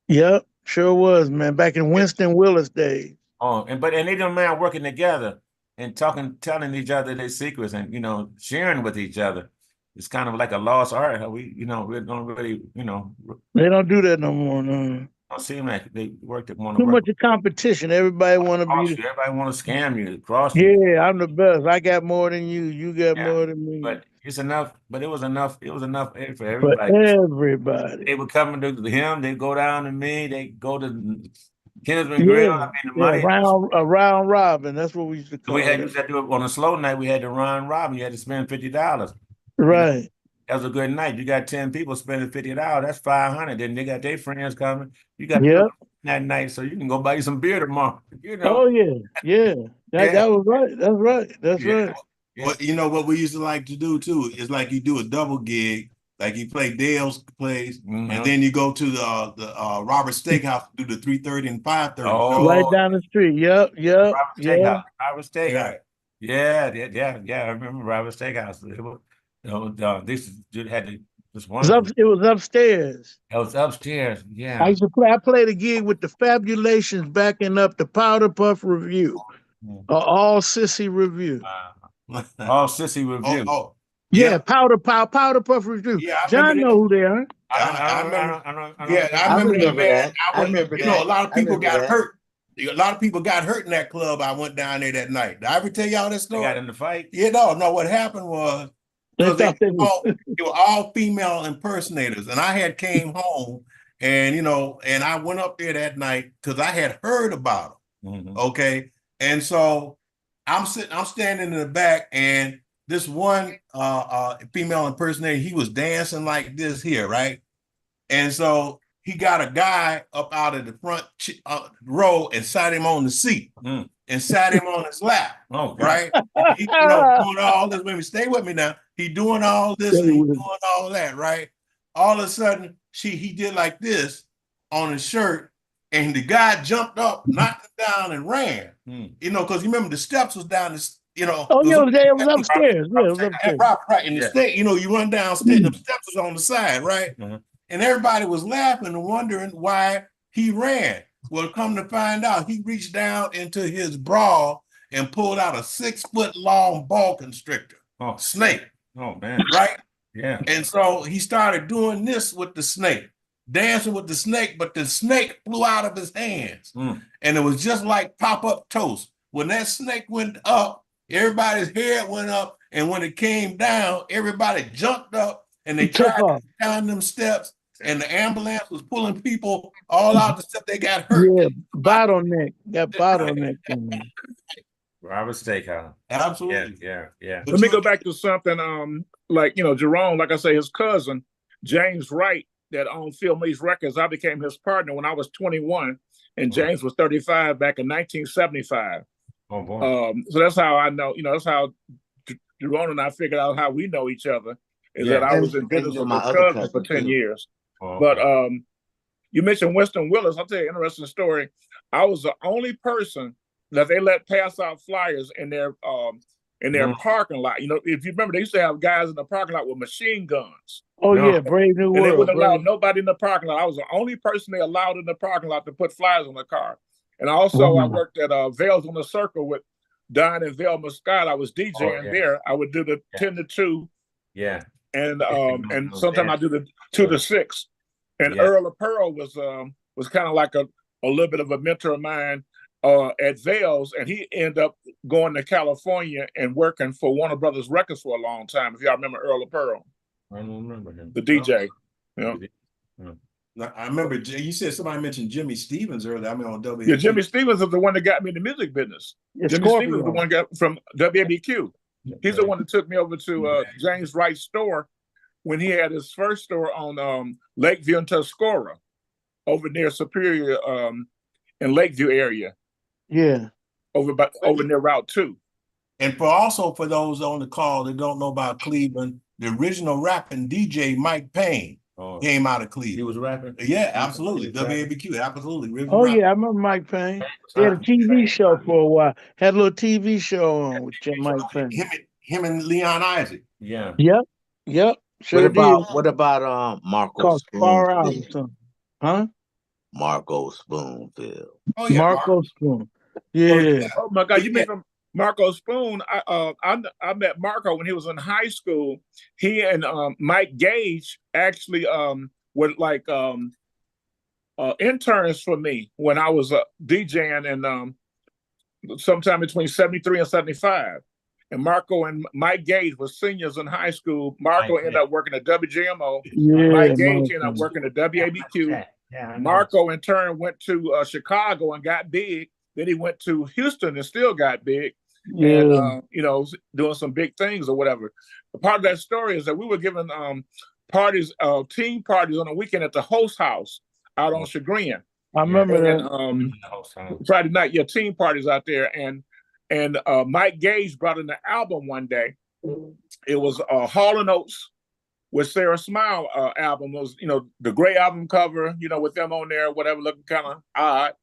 Yep, sure was, man. Back in Winston Willis days. Oh, and they didn't mind working together and telling each other their secrets and sharing with each other. It's kind of like a lost art. How we don't really, They don't do that no more. No. Don't seem like they work at one. Too much of competition. Everybody want to be. Everybody want to scam you, cross you. Yeah, I'm the best. I got more than you. You got more than me. But It's enough, but it was enough. It was enough for For everybody. everybody. They would come to him. They go down to me. They go to Kinsman Grill. Yeah, I mean, the yeah, money. round robin. That's what we used to We call used it. to do it on a slow night. We had to run robin. You had to spend $50. Right. That was a good night. You got 10 people spending $50. That's 500. Then they got their friends coming. You got Yep. that night, so you can go buy you some beer tomorrow. You know. Oh yeah, yeah. Yeah. That was right. That's right. That's Yeah. right. Yeah. Well, you know what we used to like to do too is like you do a double gig, like you play Dale's plays, and then you go to the Robert Steakhouse to do the 3:30 and 5:30 Oh. show. Right down the street. Yep, Robert yeah. Steakhouse. Robert Steakhouse. Yeah. I remember Robert Steakhouse. It was, this had to, this one. It was upstairs. It was upstairs. Yeah. I used to play. I played a gig with the Fabulations backing up the Powder Puff Review, All Sissy Review. All Sissy Review. Yeah, Powder Puff Review. Yeah, John know who they are. I remember remember that. I remember you know, a that. lot of I people remember got that. hurt. A lot of people got hurt in that club. I went down there that night. Did I ever tell y'all that They story? got in the fight. Yeah, no. What happened was They because thought they they were all female impersonators, and I had came home, and and I went up there that night because I had heard about them. Okay, and so I'm standing in the back, and this one female impersonator, he was dancing like this here, right? And so he got a guy up out of the front row and sat him on the seat and sat him on his lap. Oh, right? He, doing all this. Let me stay with me now. He doing all this and he doing all that, right? All of a sudden, he did like this on his shirt, and the guy jumped up, knocked him down, and ran. Because you remember the steps was down this. Oh yeah, it was upstairs. Yeah, it was upstairs. Right. And the state, you run downstairs, the steps was on the side, right? And everybody was laughing and wondering why he ran. Well, come to find out, he reached down into his bra and pulled out a 6-foot long boa constrictor, snake. Oh man! Right? Yeah. And so he started doing this with the snake, dancing with the snake, but the snake flew out of his hands, and it was just like pop-up toast. When that snake went up, everybody's head went up, and when it came down, everybody jumped up and they tried to down them steps. And the ambulance was pulling people all out the steps. They got hurt. Yeah, bottleneck. That bottleneck. Robert Steakhouse. Absolutely. Yeah. Let me go back to something like Jerome, like I say, his cousin, James Wright, that owned Phil Me's Records. I became his partner when I was 21, and James was 35 back in 1975. Oh boy. So that's how I know, that's how Jerome and I figured out how we know each other, is that I was in business with my cousin for 10 years. But you mentioned Winston Willis. I'll tell you an interesting story. I was the only person that they let pass out flyers in their parking lot. If you remember, they used to have guys in the parking lot with machine guns. Oh yeah, Brave New World. And they wouldn't allow nobody in the parking lot. I was the only person they allowed in the parking lot to put flyers on the car. And also I worked at Vales on the Circle with Don and Velma Scott. I was DJing there. I would do the 10 to 2. Yeah. And sometimes I do the 2 to 6. And Earl of Pearl was kind of like a little bit of a mentor of mine at Vales, and he ended up going to California and working for Warner Brothers Records for a long time. If y'all remember Earl of Pearl, I don't remember him. the DJ. I remember you said somebody mentioned Jimmy Stevens earlier. I mean on WABQ. Yeah, Jimmy Stevens is the one that got me in the music business. Jimmy Stevens is the one got from WABQ. He's the one that took me over to James Wright's store when he had his first store on Lakeview and Tuscarora, over near Superior in Lakeview area. Yeah. Over near Route 2. And for those on the call that don't know about Cleveland, the original rapping DJ Mike Payne came out of Cleveland. He was rapping? Yeah, absolutely. WABQ, absolutely. Yeah, I remember Mike Payne. He had a TV show for a while. Had a little TV show on with Mike Payne. Him and Leon Isaac. Yeah. Yep. Sure What about Marco Spoonfield? Huh? Marco Spoonfield. Oh yeah, Marco Spoon. Yeah. Oh my God, you mean from Marco Spoon? I met Marco when he was in high school. He and Mike Gage actually were like interns for me when I was DJing and sometime between 73 and 75. and Marco and Mike Gage were seniors in high school. Marco ended up working at WGMO. Yeah, Mike Gage ended up working at WABQ. Yeah, Marco in turn went to Chicago and got big. Then he went to Houston and still got big. yeah. And you know, doing some big things or whatever. But part of that story is that we were given parties, team parties on the weekend at the host house out on Chagrin. I remember that. Friday night, team parties out there, and Mike Gage brought in the album one day. It was Hall and Oates with Sarah Smile album. It was, you know, the gray album cover, you know, with them on there, whatever, looking kind of odd.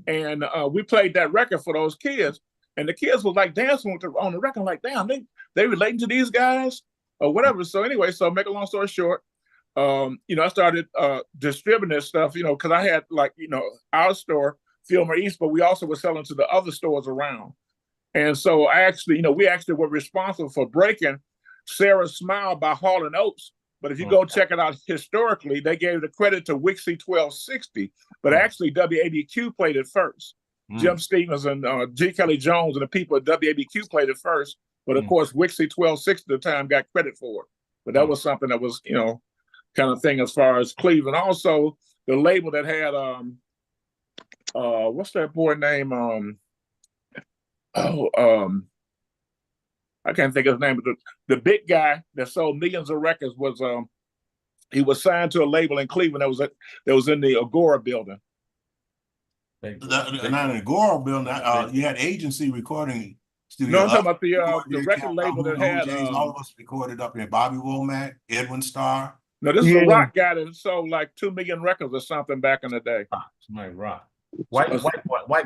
And we played that record for those kids, and the kids was like dancing on the record, like, damn, they relating to these guys or whatever. So anyway, so make a long story short, you know, I started distributing this stuff, you know, because I had, like, you know, our store, Fillmore East, but we also were selling to the other stores around. And so I actually, you know, we actually were responsible for breaking Sarah's Smile by Hall and Oates. But if you go check it out historically, they gave the credit to Wixie 1260, but actually WABQ played it first. Jim Stevens and G. Kelly Jones and the people at WABQ played it first. But of course, Wixie 1260 at the time got credit for it. But that was something that was, you know, kind of thing as far as Cleveland. Also, the label that had what's that boy name? I can't think of his name, but the big guy that sold millions of records was he was signed to a label in Cleveland that was in the Agora building. Not in the Agora building. You had agency recording studio. No, I'm talking about the record label that had all of us recorded up here. Bobby Womack, Edwin Starr. No, this is a rock guy that sold like 2 million records or something back in the day. Somebody rock. White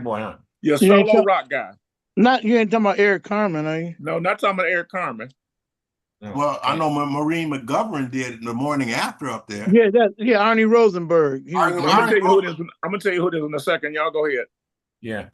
boy, huh? Yeah, solo rock guy. You ain't talking about Eric Carmen, are you? No, not talking about Eric Carmen. Well, I know Maureen McGovern did the morning after up there. Yeah, Arnie Rosenberg. I'm gonna tell you who it is in a second. Y'all go ahead. Yeah.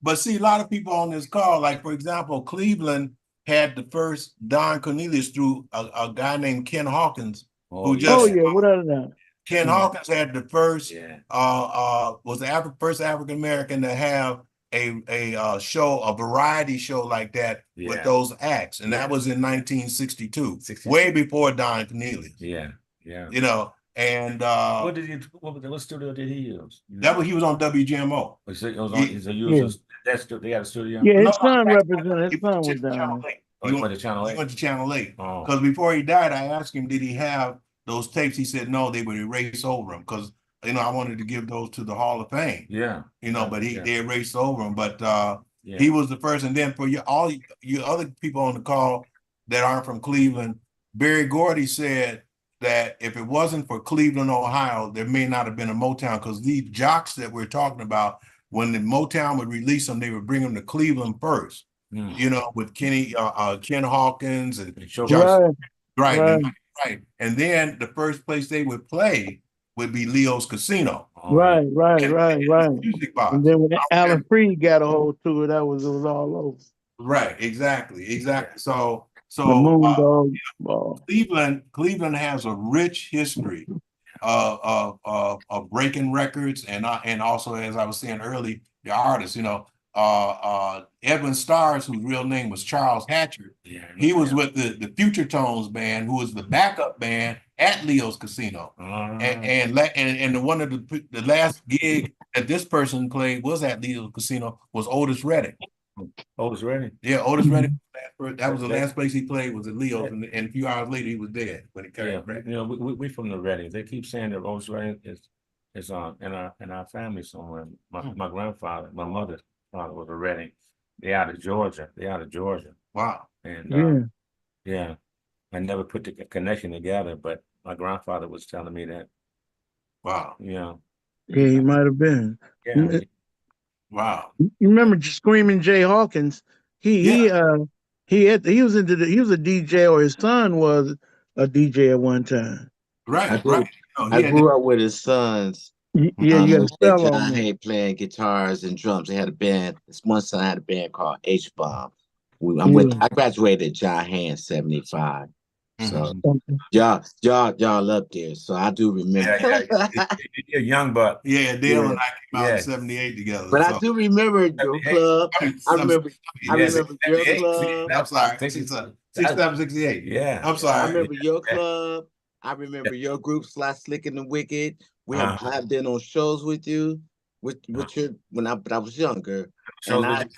But see, a lot of people on this call, like for example, Cleveland had the first Don Cornelius through a guy named Ken Hawkins. What out of that? Ken Hawkins had the first was the first African American to have a show, a variety show like that with those acts, and that was in 1962, way before Don Cornelius. Yeah. You know, and what studio did he use? He was on WGMO. They got a studio. Yeah, his son represented. His son was down. He went to Channel 8. He went to Channel 8 because before he died, I asked him, did he have those tapes? He said no, they would erase over them because, you know, I wanted to give those to the Hall of Fame. Yeah. You know, but they erased over them. But he was the first. And then for all you other people on the call that aren't from Cleveland, Berry Gordy said that if it wasn't for Cleveland, Ohio, there may not have been a Motown, because these jocks that we're talking about, when the Motown would release them, they would bring them to Cleveland first. You know, with Ken Hawkins and right. And then the first place they would play would be Leo's Casino. Right. Music box. And then when Alan Freed got a hold to it, it was all over. Right, exactly. So Cleveland has a rich history of breaking records, and also, as I was saying earlier, the artists, you know, Edwin Starr's, whose real name was Charles Hatcher. He was with the Future Tones band, who was the backup band at Leo's Casino. And one of the last gig that this person played was at Leo's Casino was Otis Redding. Otis Redding? Yeah, Otis Redding. That was the last place he played, was at Leo's, and a few hours later he was dead when he came back. You know, we from the Reddings. They keep saying that Otis Redding is in our family somewhere. My grandfather, my mother's father was a Redding. They out of Georgia. Wow. And I never put the connection together, but my grandfather was telling me that. Wow. Yeah, he might have been. Yeah. Wow. You remember Screaming Jay Hawkins? He was a DJ, or his son was a DJ at one time. Right. I grew up with his sons. Yeah, you got to sell John Hay playing guitars and drums. They had a band. This one son had a band called H-Bomb. I graduated at John Hay in 75. So Mhm. y'all up there. So I do remember. You're a young buck. Yeah, Dale Yeah. and I came out in Yeah. '78 together. But I So do remember your club. I remember Yes, your 78. club. I'm sorry. 67, 67, 68. Yeah. I'm I sorry. remember your club. I remember your group, Slick and the Wicked. I've been on shows with you, with your when I was younger, Shows and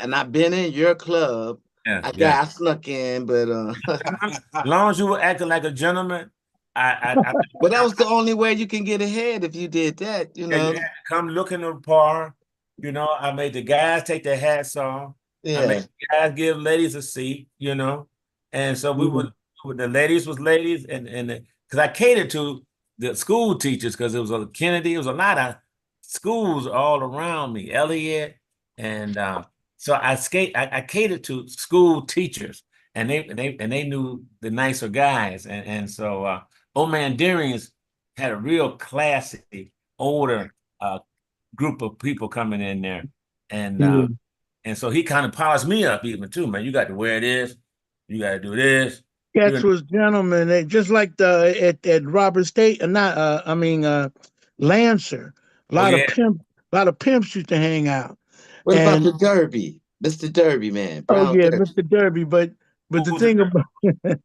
with I've been in your club. yeah. I snuck in, but As long as you were acting like a gentleman, I but that was the only way you can get ahead if you did that, you yeah, you know. had to come look in the bar. You know, I made the guys take their hats off. I made Yeah. the guys give ladies a seat, you know. And so we would, the ladies was ladies, and because I catered to the school teachers, because it was a Kennedy, it was a lot of schools all around me, Elliott, and so I catered to school teachers, and they knew the nicer guys, and so Old Man Deering's had a real classy older group of people coming in there, and so he kind of polished me up even too, man. You got to wear this, you got to do this. Cats was gentlemen. They, just like at Robert State, not Lancer. A Oh lot of yeah, pimps used to hang out. What about And the Derby, Mr. Derby, man? oh Brown yeah, Derby. Mr. Derby. But Who the was it? thing about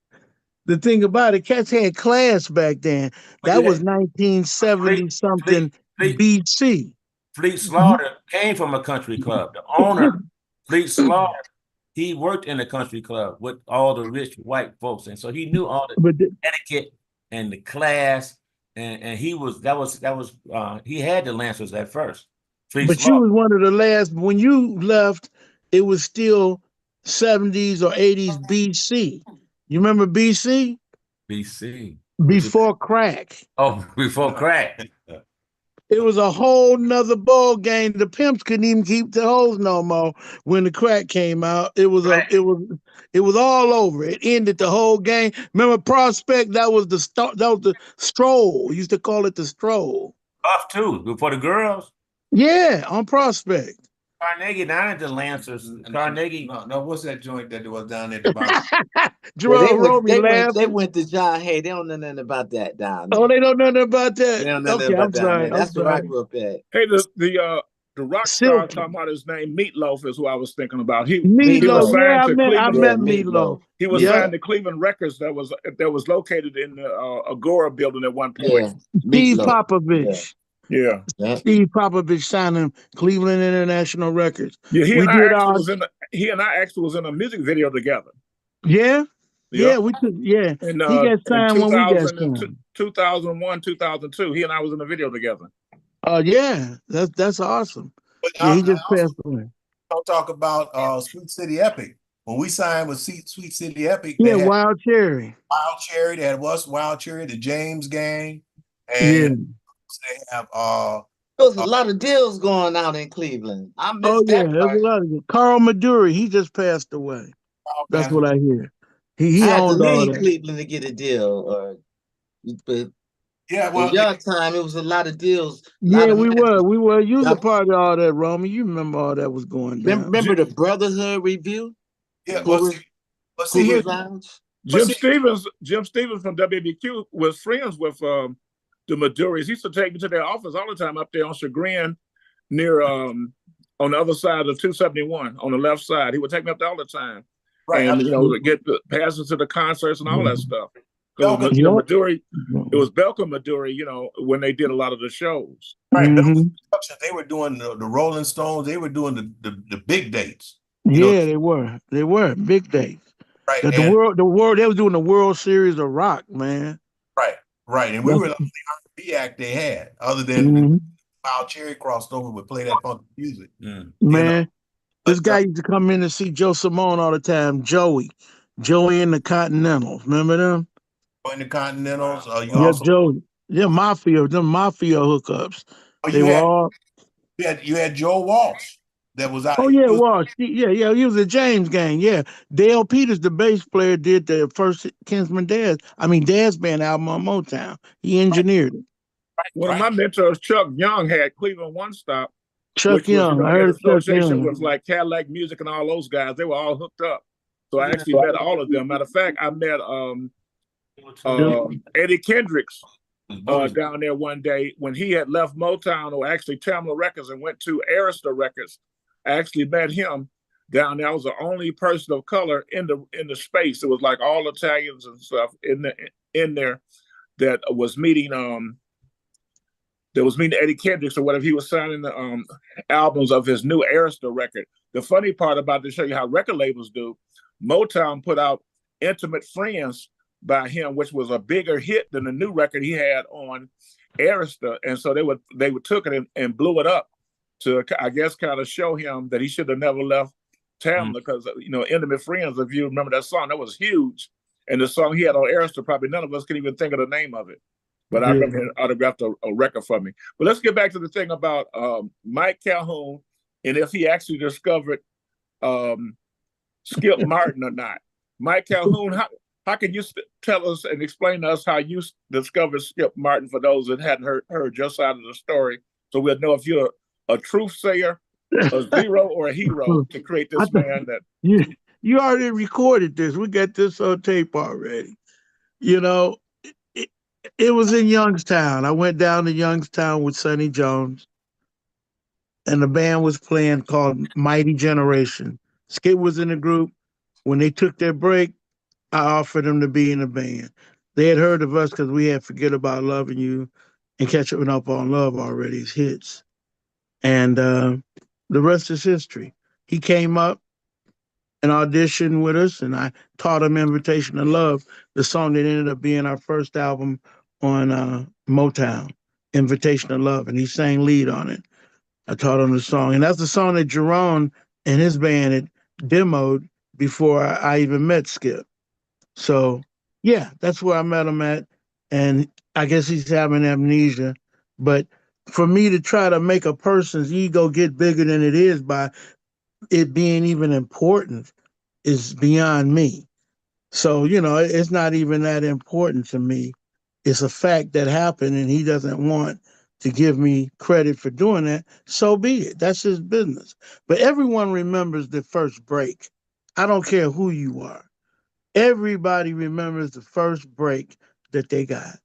the thing about it, cats had class back then. But That you was had 1970 something Fleet BC. Slaughter came from a country club. The owner, Fleet Slaughter, he worked in a country club with all the rich white folks, and so he knew all the But etiquette and the class, and he was he had the Lancers at first. Fleet But you Slaughter, was one of the last when you left. It was still 70s or 80s BC. You remember BC? BC, which is Before crack. before crack. It was a whole nother ball game. The pimps couldn't even keep the hoes no more when the crack came out. It was all over. It ended the whole game. Remember Prospect? That was the start. That was the stroll. We used to call it the stroll. Off too, before the girls. Yeah, on Prospect. Carnegie down at the Lancers. Carnegie. No, what's that joint that was down at the bottom? Yeah, Jerome Roby they laughing. went to John Hay. They don't know nothing about that down Oh, there. they don't know nothing about They that. don't know nothing Okay, about I'm down sorry. there. That's where I grew up at. Hey, the rock star Silk. talking about his name, Meatloaf, is who I was thinking about. He was Meatloaf. signed Yeah, to I Cleveland. met Yeah, Meatloaf. He was Yeah. signed to Cleveland Records that was located in the Agora building at one point. Yeah. Steve Meatloaf. Popovich. Yeah. Yeah. Steve Popovich signed him Cleveland International Records. Yeah, We did our he and I actually was in a music video together. yeah. Yeah. Yeah, we took yeah. In, He got in signed when we got 2000 and signed. 2001, 2002. He and I was in a video together. Yeah, that's awesome. But Yeah, he I just also passed away. don't talk about Sweet City Epic. When we signed with Sweet City Epic, Yeah, they had Wild Cherry. Wild Cherry, they had us, Wild Cherry, the James Gang, and Yeah. they have There was a lot of deals going out in Cleveland. I Oh missed yeah, that there's a part. lot of it. Carl Maduri, he just passed away. That's what I hear. I He had to owned all leave that. Cleveland to get a deal. But yeah, in well, your time, it was a lot of deals. Yeah, we were. You was a Y'all- part of all that, Roman. You remember all that was going down. Remember the Brotherhood review? yeah, Cougars see here, Lounge? Jim Stevens from WBQ was friends with the Maduris. He used to take me to their office all the time up there on Chagrin, near on the other side of 271 on the left side. He would take me up there all the time, right? and to get the passes to the concerts and all that stuff. Because Belka, the Maduri, it was Belka Maduri, when they did a lot of the shows. right? Mhm. They were doing the Rolling Stones. They were doing the big dates. Yeah, they were. They were big days. Right. The world. They was doing the World Series of rock, man. Right. And we were the only R&B act they had, other than Mhm. Wild Cherry crossed over would play that funky music. Man, this But, guy used to come in and see Joe Simone all the time. Joey and the Continentals. Remember them? in the Continentals, you Yeah, also Joey. Yeah, mafia. Them mafia hookups. They you were had all. you had Joe Walsh that was out. Oh yeah, Walsh. Yeah. He was a James Gang. Yeah, Dale Peters, the bass player, did the first Kinsman Daz Band album on Motown. He engineered it. One of my mentors, Chuck Young, had Cleveland One Stop, Chuck which was Young. I in heard of Chuck association Young. with like Cadillac Music and all those guys. They were all hooked up. So I actually met all of them. Matter of fact, I met Eddie Kendricks down there one day when he had left Motown, or actually Tamla Records, and went to Arista Records. I actually met him down there. I was the only person of color in the space. It was like all Italians and stuff in there that was meeting Eddie Kendricks or whatever. He was signing the albums of his new Arista record. The funny part about it, to show you how record labels do, Motown put out Intimate Friends by him, which was a bigger hit than the new record he had on Arista. And so they took it and blew it up to, I guess, kind of show him that he should have never left Tamla, because Intimate Friends, if you remember that song, that was huge. And the song he had on Arista, probably none of us could even think of the name of it. But I remember he autographed a record for me. But let's get back to the thing about Mike Calhoun and if he actually discovered Skip Martin or not. Mike Calhoun, how can you tell us and explain to us how you discovered Skip Martin, for those that hadn't heard your side of the story, so we'll know if you're a truth sayer, a zero, or a hero to create this man that... You already recorded this. We got this on tape already. It was in Youngstown. I went down to Youngstown with Sonny Jones, and the band was playing called Mighty Generation. Skip was in the group. When they took their break, I offered them to be in the band. They had heard of us because we had Forget About Loving You and Catching Up on Love already as hits. And the rest is history. He came up and auditioned with us, and I taught him Invitation to Love, the song that ended up being our first album on Motown, Invitation to Love, and he sang lead on it. I taught him the song, and that's the song that Jerome and his band had demoed before I even met Skip. So, yeah, that's where I met him at, and I guess he's having amnesia. But for me to try to make a person's ego get bigger than it is by it being even important is beyond me. So, it's not even that important to me. It's a fact that happened, and he doesn't want to give me credit for doing that. So be it. That's his business. But everyone remembers the first break. I don't care who you are. Everybody remembers the first break that they got.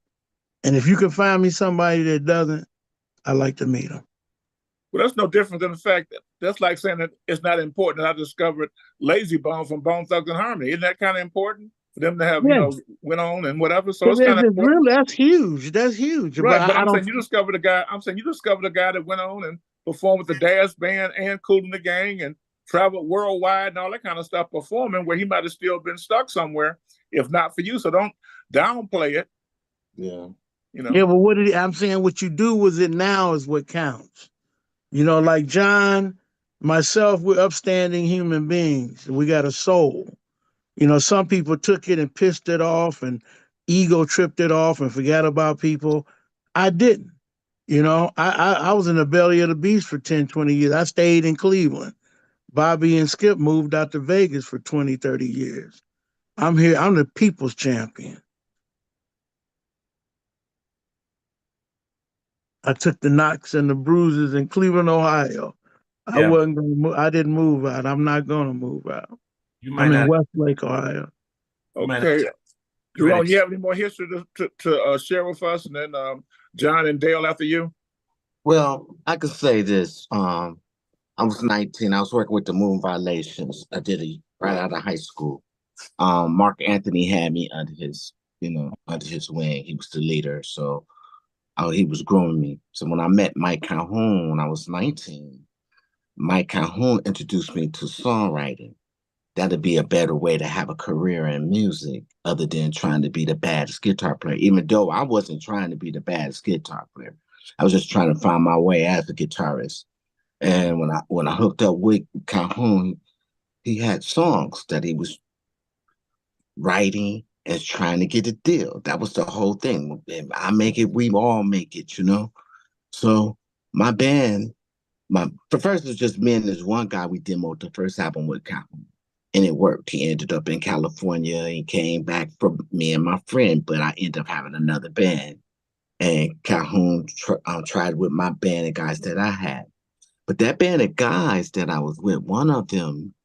And if you can find me somebody that doesn't, I'd like to meet them. Well, that's no different than the fact that that's like saying that it's not important that I discovered Lazy Bone from Bone Thugs and Harmony. Isn't that kind of important for them to have, went on and whatever? So it's kind of really, that's huge. That's huge. Right, but I'm saying you discovered a guy that went on and performed with the Dash Band and Kool and the Gang and traveled worldwide and all that kind of stuff, performing where he might have still been stuck somewhere if not for you. So don't downplay it. Yeah. Yeah, but I'm saying what you do with it now is what counts. Like John, myself, we're upstanding human beings. We got a soul. Some people took it and pissed it off and ego tripped it off and forgot about people. I didn't. I was in the belly of the beast for 10, 20 years. I stayed in Cleveland. Bobby and Skip moved out to Vegas for 20, 30 years. I'm here. I'm the people's champion. I took the knocks and the bruises in Cleveland, Ohio. I wasn't going to move. I didn't move out. I'm not going to move out. I'm in Westlake, Ohio. Okay. Jerome, you have any more history to share with us? And then John and Dale after you? Well, I could say this. I was 19. I was working with the Moon Violations. I did it right out of high school. Mark Anthony had me under his wing. He was the leader. So he was grooming me. So when I met Mike Calhoun when I was 19, Mike Calhoun introduced me to songwriting. That'd be a better way to have a career in music other than trying to be the baddest guitar player, even though I wasn't trying to be the baddest guitar player. I was just trying to find my way as a guitarist. And when I hooked up with Calhoun, he had songs that he was writing and trying to get a deal. That was the whole thing. I make it, we all make it, So my band, first it was just me and this one guy. We demoed the first album with Calhoun. And it worked. He ended up in California. He came back for me and my friend, but I ended up having another band. And Calhoun tried with my band of guys that I had. But that band of guys that I was with, one of them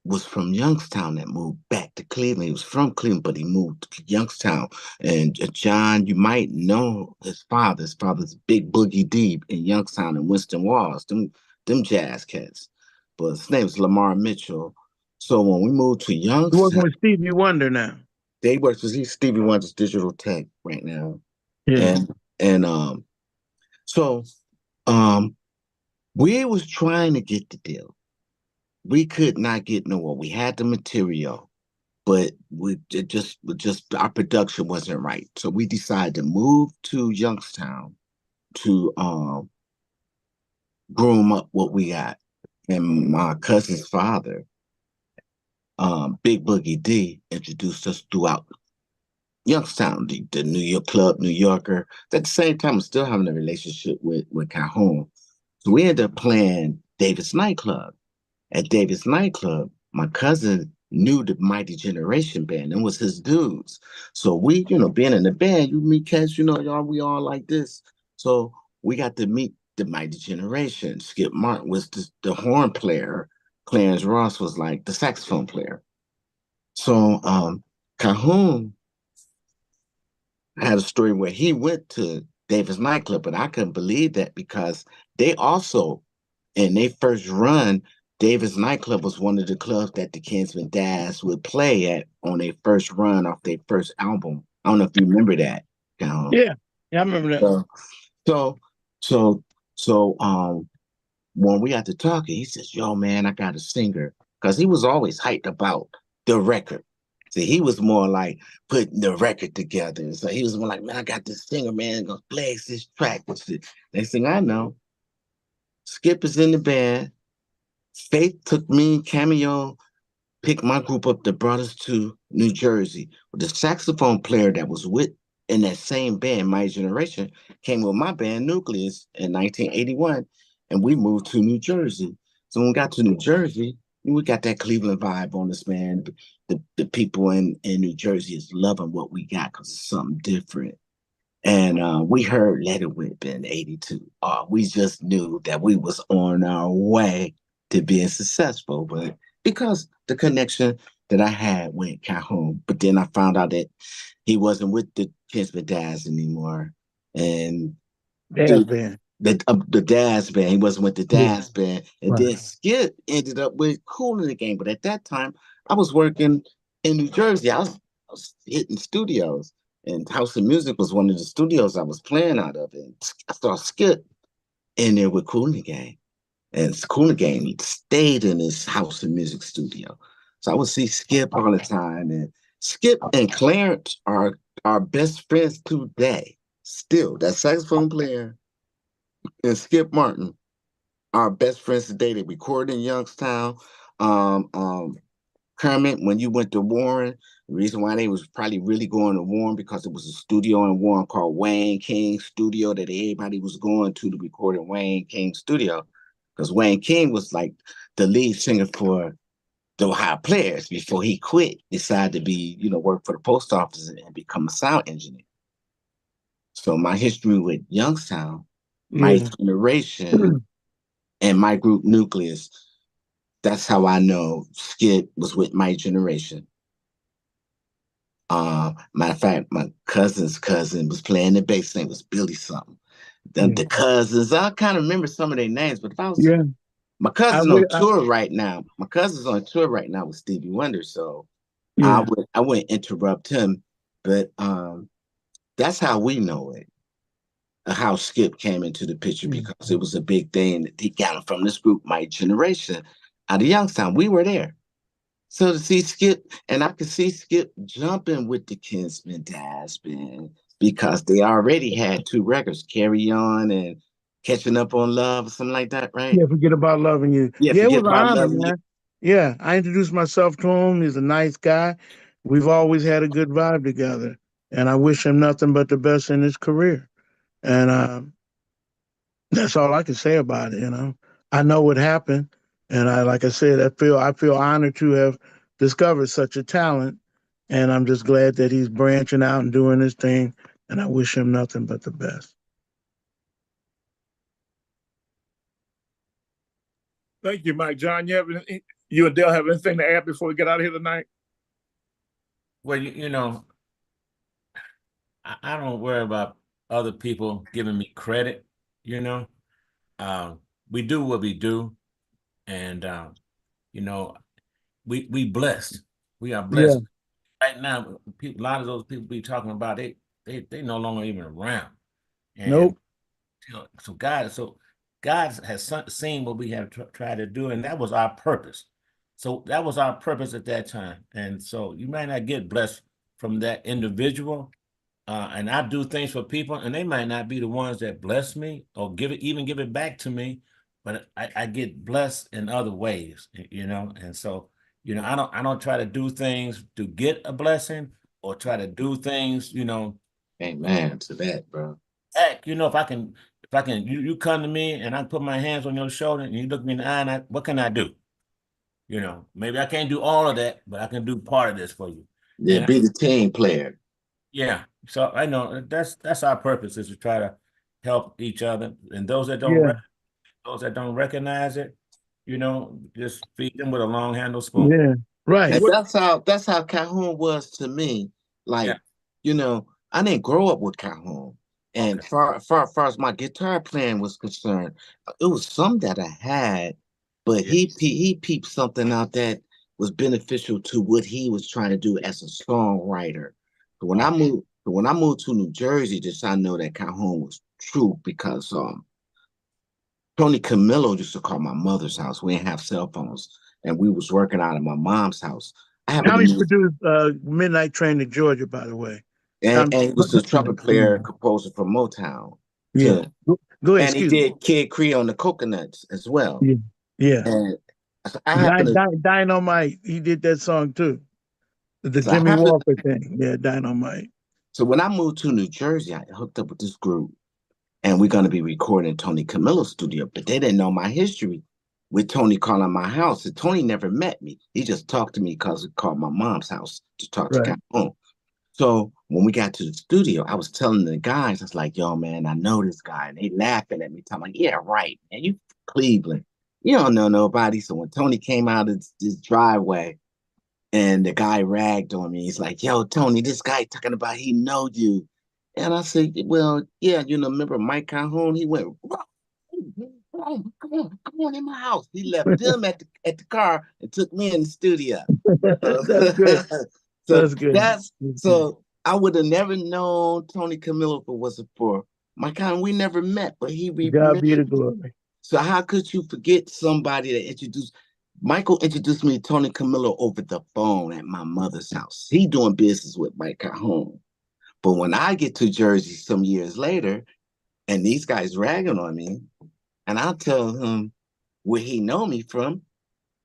was from Youngstown that moved back to Cleveland. He was from Cleveland, but he moved to Youngstown. And John, you might know his father. His father's Big Boogie D in Youngstown and Winston Walls, them jazz cats. But his name was Lamar Mitchell. So when we moved to You working Youngstown, with Stevie Wonder now? they work with Stevie Wonder's digital tech right now. Yeah. And so we was trying to get the deal. We could not get nowhere. We had the material, but our production wasn't right. So we decided to move to Youngstown to groom up what we got. And my cousin's father, Big Boogie D, introduced us throughout Youngstown, the New York club, New Yorker. At the same time, I'm still having a relationship with Calhoun. So we ended up playing Davis Nightclub. At Davis Nightclub, my cousin knew the Mighty Generation band and was his dudes. So we, being in the band, you meet cats, y'all, we all like this. So we got to meet the Mighty Generation. Skip Martin was the horn player. Clarence Ross was like the saxophone player. So Calhoun had a story where he went to Davis Nightclub, but I couldn't believe that because they also, in their first run, Davis Nightclub was one of the clubs that the Kinsman Dads would play at on their first run off their first album. I don't know if you remember that. Yeah, I remember that. So when we got to talking, he says, "Yo, man, I got a singer," because he was always hyped about the record. See, he was more like putting the record together. So he was more like, "Man, I got this singer, man, gonna play this track." Next thing I know, Skip is in the band. Faith took me, Cameo, picked my group up that brought us to New Jersey. The saxophone player that was in that same band, My Generation, came with my band Nucleus in 1981, and we moved to New Jersey. So when we got to New Jersey, we got that Cleveland vibe on us, man. The people in New Jersey is loving what we got because it's something different. And we heard Let It Whip in 82. We just knew that we was on our way to being successful, but because the connection that I had with Calhoun, but then I found out that he wasn't with the Kinsman Dads anymore. And Daz band. the Dads band, he wasn't with the Dads band. And Right. then Skip ended up with Cool in the Game. But at that time, I was working in New Jersey. I was hitting studios. And House of Music was one of the studios I was playing out of. And I saw Skip in there with Cool in the Game. And Cool in the Game stayed in his House of Music studio. So I would see Skip all the time. And Skip and Clarence are best friends today. Still, that saxophone player and Skip Martin are best friends today. They recorded in Youngstown. Kermit, when you went to Warren, the reason why they was probably really going to Warren because it was a studio in Warren called Wayne King Studio that everybody was going to record in Wayne King Studio. Because Wayne King was like the lead singer for the Ohio Players before he quit, decided to be, work for the post office and become a sound engineer. So my history with Youngstown, my generation, and my group Nucleus, that's how I know Skip was with My Generation. Matter of fact, my cousin's cousin was playing the bass. His name was Billy something. The cousins, I kind of remember some of their names, but if I was, my cousin's on tour right now. My cousin's on tour right now with Stevie Wonder, so I wouldn't interrupt him. But that's how we know it. How Skip came into the picture because it was a big thing that he got him from this group, My Generation, out of Youngstown. We were there. So to see Skip, and I could see Skip jumping with the Kinsman Dads band because they already had 2 records, Carry On and Catching Up on Love or something like that, right? Yeah, Forget About Loving You. Yeah, it was Forget an About honor, Loving man. You. Yeah, I introduced myself to him. He's a nice guy. We've always had a good vibe together, and I wish him nothing but the best in his career. And that's all I can say about it. I know what happened, and like I said, I feel honored to have discovered such a talent, and I'm just glad that he's branching out and doing his thing. And I wish him nothing but the best. Thank you, Mike. John, you have You and Dale have anything to add before we get out of here tonight? Well, you know, I don't worry about other people giving me credit, you know. We do what we do, and you know, we blessed. We are Yeah. blessed. Right now, people, a lot of those people we talking about, they no longer even around. And Nope. you know, so God has seen what we have tried to do, and that was our purpose. So that was our purpose at that time. And so you might not get blessed from that individual. And I do things for people, and they might not be the ones that bless me or even give it back to me, but I get blessed in other ways, you know. And so, you know, I don't try to do things to get a blessing or try to do things, you know. Amen to that, bro. Heck, you know, you come to me and I put my hands on your shoulder and you look me in the eye, and what can I do? You know, maybe I can't do all of that, but I can do part of this for you. Yeah, And be the team player. yeah, so I know that's our purpose, is to try to help each other, and Yeah. those that don't recognize it, you know, just feed them with a long handle spoon. Yeah. Right. And that's how Calhoun was to me. Like, Yeah. you know, I didn't grow up with Calhoun. And Okay. far as my guitar playing was concerned, it was some that I had, but Yeah. he peeped something out that was beneficial to what he was trying to do as a songwriter. But when I moved to New Jersey, just I know that Calhoun was true because Tony Camillo used to call my mother's house. We didn't have cell phones, and we was working out of my mom's house. I happened to Tommy move, produced Midnight Train to Georgia, by the way. and Tommy, he was a trumpet player, composer from Motown yeah. too. Go ahead, And he excuse me. did Kid Cree on the Coconuts as well. Yeah. Yeah. And I happen to, Dynamite. He did that song too. The so I Jimmy happen, Walker thing. Yeah, Dynamite. so when I moved to New Jersey, I hooked up with this group, and we're going to be recording Tony Camillo's studio, but they didn't know my history with Tony calling my house. And Tony never met me. He just talked to me because he called my mom's house to talk to Right. Calhoun. So when we got to the studio, I was telling the guys, I was like, yo, man, I know this guy. And they laughing at me, telling me, yeah, right. And you Cleveland. You don't know nobody. So when Tony came out of this driveway and the guy ragged on me, he's like, yo, Tony, this guy talking about he know you. And I said, well, yeah, you know, remember Mike Calhoun? He went, come on in my house. He left them at the car and took me in the studio. That's good. So That's good. so I would have never known Tony Camillo if it wasn't for Mike Calhoun. We never met, but he God be the remembered. glory. So how could you forget somebody that introduced Michael introduced me to Tony Camillo over the phone at my mother's house. He doing business with Mike Calhoun. But when I get to Jersey some years later, and these guys ragging on me, and I'll tell him where he know me from.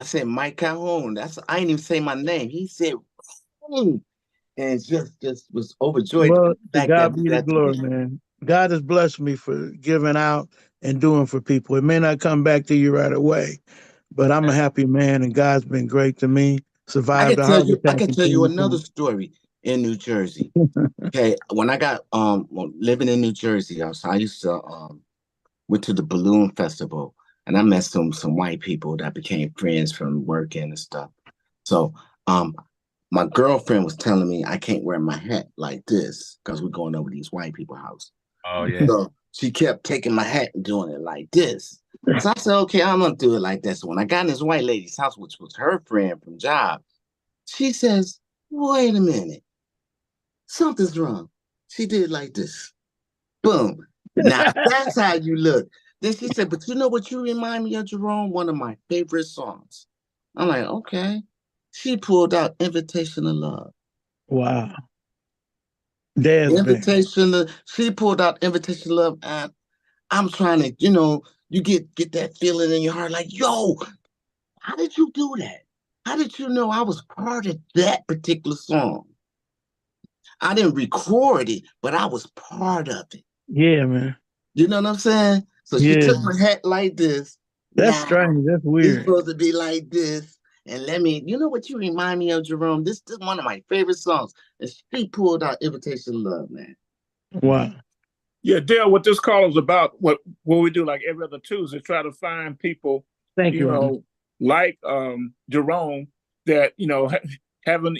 I said, Mike Calhoun. I didn't even say my name. He said, and just was overjoyed Well, with the to fact that God we be the got to glory, meet. man. God has blessed me for giving out and doing for people. It may not come back to you right away, but I'm a happy man, and God's been great to me. Survived a heart I attack can in tell you another 2010. story in New Jersey. Okay, when I got living in New Jersey, I used to went to the balloon festival, and I met some white people that became friends from working and stuff. So my girlfriend was telling me I can't wear my hat like this because we're going over these white people house. Oh yeah. So she kept taking my hat and doing it like this. So I said, okay, I'm gonna do it like this. When I got in this white lady's house, which was her friend from job, she says, wait a minute, something's wrong. She did like this. Boom. Now that's how you look. Then she said, but you know what you remind me of, Jerome? One of my favorite songs. I'm like, okay. She pulled out Invitation to Love. Wow. Dad's been. She pulled out Invitation to Love, and I'm trying to, you get that feeling in your heart like, yo, how did you do that? How did you know I was part of that particular song? I didn't record it, but I was part of it. Yeah, man. You know what I'm saying? So she Yeah. took my hat like this. That's Now strange. That's it's weird. supposed to be like this. And you know what you remind me of, Jerome? This is one of my favorite songs. And she pulled out Invitation to Love, man. Wow. Yeah, Dale, what this call is about, what we do like every other Tuesday, try to find people, Thank you, Ron. like Jerome that haven't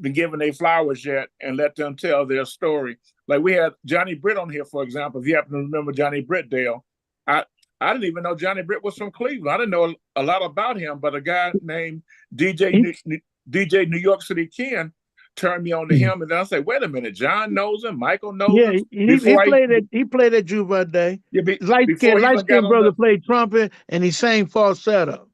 been given their flowers yet, and let them tell their story. Like we had Johnny Britt on here, for example. If you happen to remember Johnny Britt, Dale, I didn't even know Johnny Britt was from Cleveland. I didn't know a lot about him, but a guy named DJ New York City Ken turned me on to him, and then I said, "Wait a minute, John knows him, Michael knows him." He played at Juba Day. Yeah, light skinned brother played trumpet, and he sang falsetto.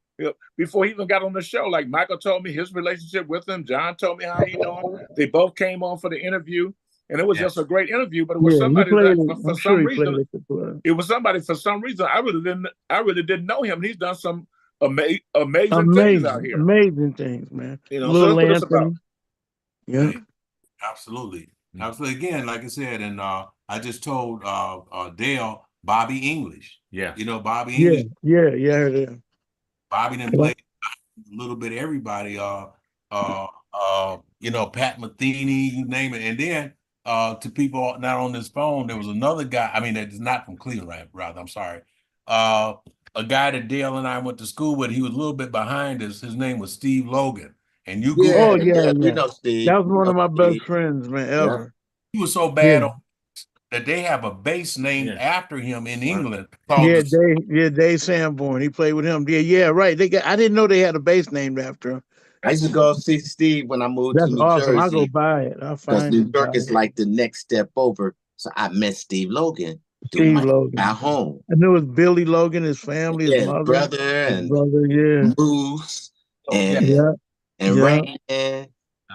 Before he even got on the show, like Michael told me his relationship with him, John told me how he knew him. They both came on for the interview, and it was just a great interview. But it was somebody that for some reason, it was somebody for some reason I really didn't know him. And he's done some amazing things out here. Amazing things, man. So that's what it's about. Yeah, absolutely. Absolutely. Again, like I said, and I just told Dale Bobby English. Yeah. Bobby English. Yeah, I heard him. Bobby done played a little bit of everybody. Pat Metheny, you name it. And then to people not on this phone, there was another guy. I mean, that's not from Cleveland, rather. I'm sorry. A guy that Dale and I went to school with. He was a little bit behind us. His name was Steve Logan. And you Steve. Steve. That was one of my best friends, man, ever. He was so bad that they have a bass named after him in England. Dave Sanborn. He played with him. Yeah, right. I didn't know they had a bass named after him. I used to go see Steve when I moved to New awesome. Jersey. I'll go buy it. I'll find New York is like the next step over. So I met Steve Logan. Logan at home. I knew it was Billy Logan, his family, his mother, brother, and Moose, and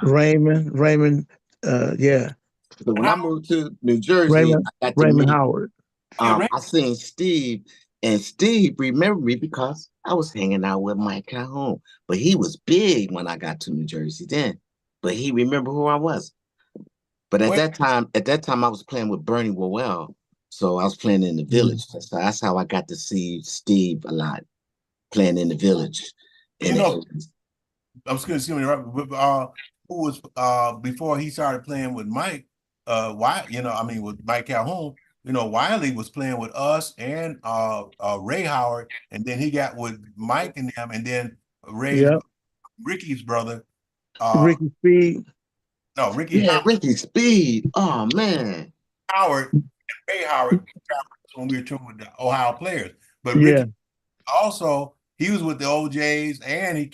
Raymond. So when I moved to New Jersey, Raymond Howard. I seen Steve, and Steve remembered me because I was hanging out with Mike Calhoun. But he was big when I got to New Jersey then. But he remembered who I was. But at that time, I was playing with Bernie Worrell. So I was playing in the Village. So that's how I got to see Steve a lot, playing in the Village. I was going to see who was before he started playing with Mike. With Mike Calhoun. Wiley was playing with us and Ray Howard, and then he got with Mike and them, and then Ricky's brother, Ricky Speed. No, Ricky Speed. Oh man, Howard and Ray Howard when we were touring with the Ohio Players, but Ricky also he was with the OJs, and he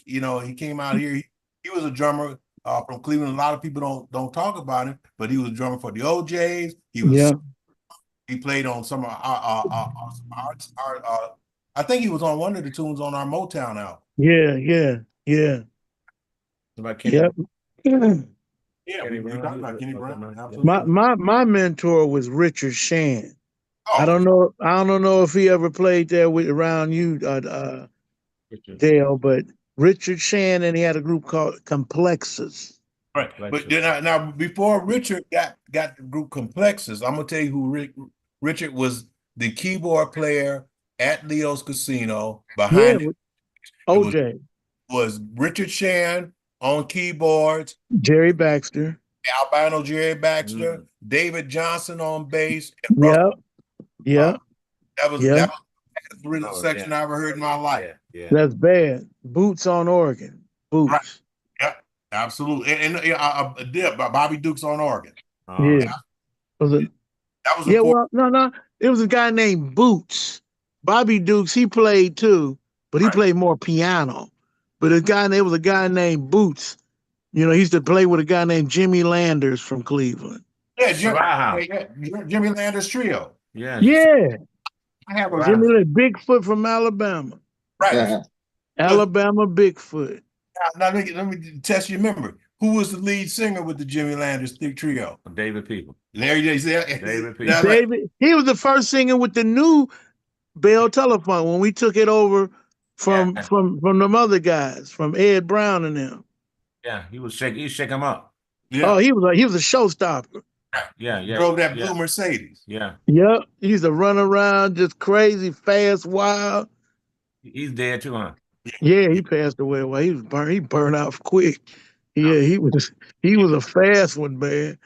came out here. He was a drummer from Cleveland. A lot of people don't talk about him, but he was a drummer for the OJs. He played on some of our I think he was on one of the tunes on our Motown album. Yeah. About Kenny. Kenny Brown. My mentor was Richard Shan. I don't know if he ever played there around you, Dale, but Richard Shan, and he had a group called Complexes. Right, but then now before Richard got the group Complexes, I'm gonna tell you who Richard was. The keyboard player at Leo's Casino behind OJ was Richard Shan on keyboards, Jerry Baxter, albino Jerry Baxter, David Johnson on bass. And that was the best section I ever heard in my life. Yeah. That's bad. Boots on organ. Boots. Right. Yeah, absolutely. And Bobby Duke's on organ. Was it? That was no. It was a guy named Boots. Bobby Dukes, he played too, but he played more piano. But there was a guy named Boots. He used to play with a guy named Jimmy Landers from Cleveland. Yeah, Jimmy Landers Trio. Yeah. I have Jimmy Bigfoot from Alabama. Right. Alabama Bigfoot. Now let me test your memory. Who was the lead singer with the Jimmy Landers trio? David People. Larry J. David People. He was the first singer with the new Bell Telephone when we took it over from them other guys, from Ed Brown and them. Yeah, he shake him up. Yeah. Oh, he was a showstopper. Yeah. Drove that blue Mercedes. Yeah. Yep. He used to run around just crazy, fast, wild. He's dead too, huh? Yeah, he passed away. Well, he burned out quick. Yeah, he was a fast one, man.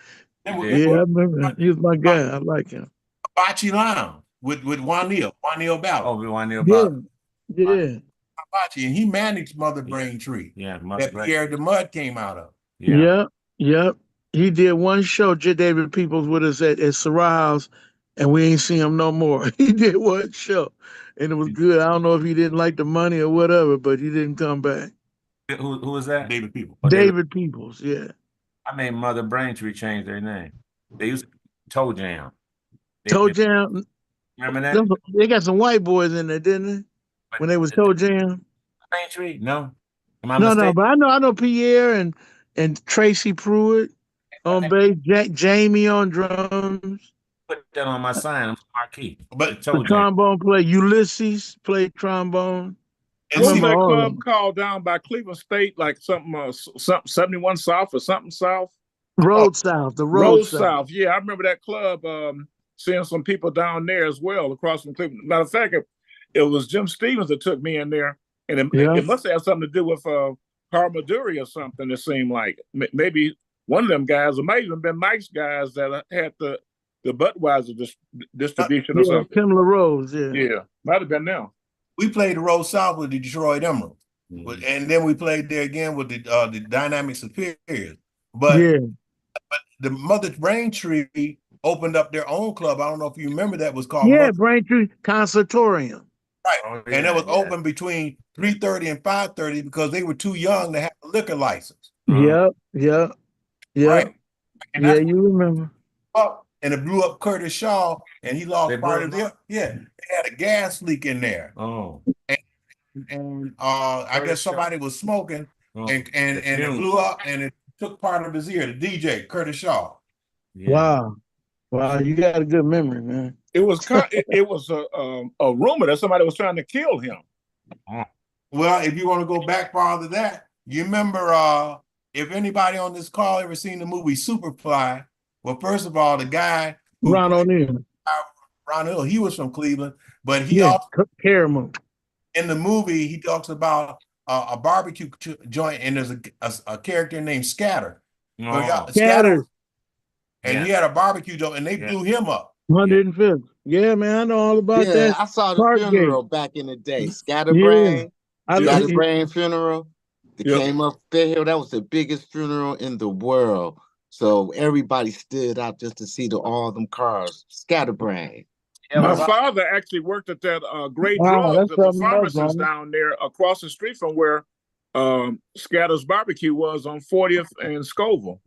Yeah, I remember. He was my guy. I like him. Hibachi Lounge with Juan Neal Ballard. Oh, with Juan Neal Ballard. Yeah. and he managed Mother Braintree. Yeah, That Pierre the Mud came out of. yeah. Yep. He did one show, J. David Peoples, with us at Sarah House, and we ain't seen him no more. He did one show, and it was good. I don't know if he didn't like the money or whatever, but he didn't come back. Who was that? David People. Oh, David Peoples, yeah. I made Mother Braintree change their name. They used to Toe Jam. Toe Jam. Remember that? They got some white boys in there, didn't they? When they was Toe Jam. Braintree? No. Am I No, mistaken? but I know Pierre and Tracy Pruitt on bass, Jamie on drums. Put that on my sign. I'm marquee. But The trombone player Ulysses played trombone. What was that club called down by Cleveland State? Like something 71 South or something South? Road South, the Road South. Yeah, I remember that club. Seeing some people down there as well across from Cleveland. Matter of fact, it was Jim Stevens that took me in there, and it must have something to do with Carl Maduri or something. It seemed like maybe one of them guys, or might even been Mike's guys that had the Budweiser distribution or something. Tim LaRose, yeah, might have been them. We played the Road South with the Detroit Emerald, and then we played there again with the Dynamic Superiors. But the Mother Braintree opened up their own club. I don't know if you remember that was called Braintree Conservatorium. Right. Oh, yeah, and it was open between 3:30 and 5:30 because they were too young to have a liquor license. Yep. Right. And yeah, you remember. And it blew up Curtis Shaw, and he lost part of it. Yeah, they had a gas leak in there. Oh. And I guess somebody was smoking, and it blew up, and it took part of his ear. The DJ Curtis Shaw. Yeah. Wow, you got a good memory, man. It was a rumor that somebody was trying to kill him. Well, if you want to go back farther, that you remember, if anybody on this call ever seen the movie Superfly, well, first of all, the guy Ron O'Neal, he was from Cleveland, but he also in the movie he talks about a barbecue joint, and there's a character named Scatter. Scatter. And he had a barbecue joint, and they blew him up. 105th. Yeah, man, I know all about that. I saw the funeral back in the day. Scatterbrain funeral. They came up there. That was the biggest funeral in the world. So everybody stood out just to see all them cars. Scatterbrain. My father actually worked at that Great Drugs at the pharmacist down there across the street from where Scatter's Barbecue was on 40th and Scoville.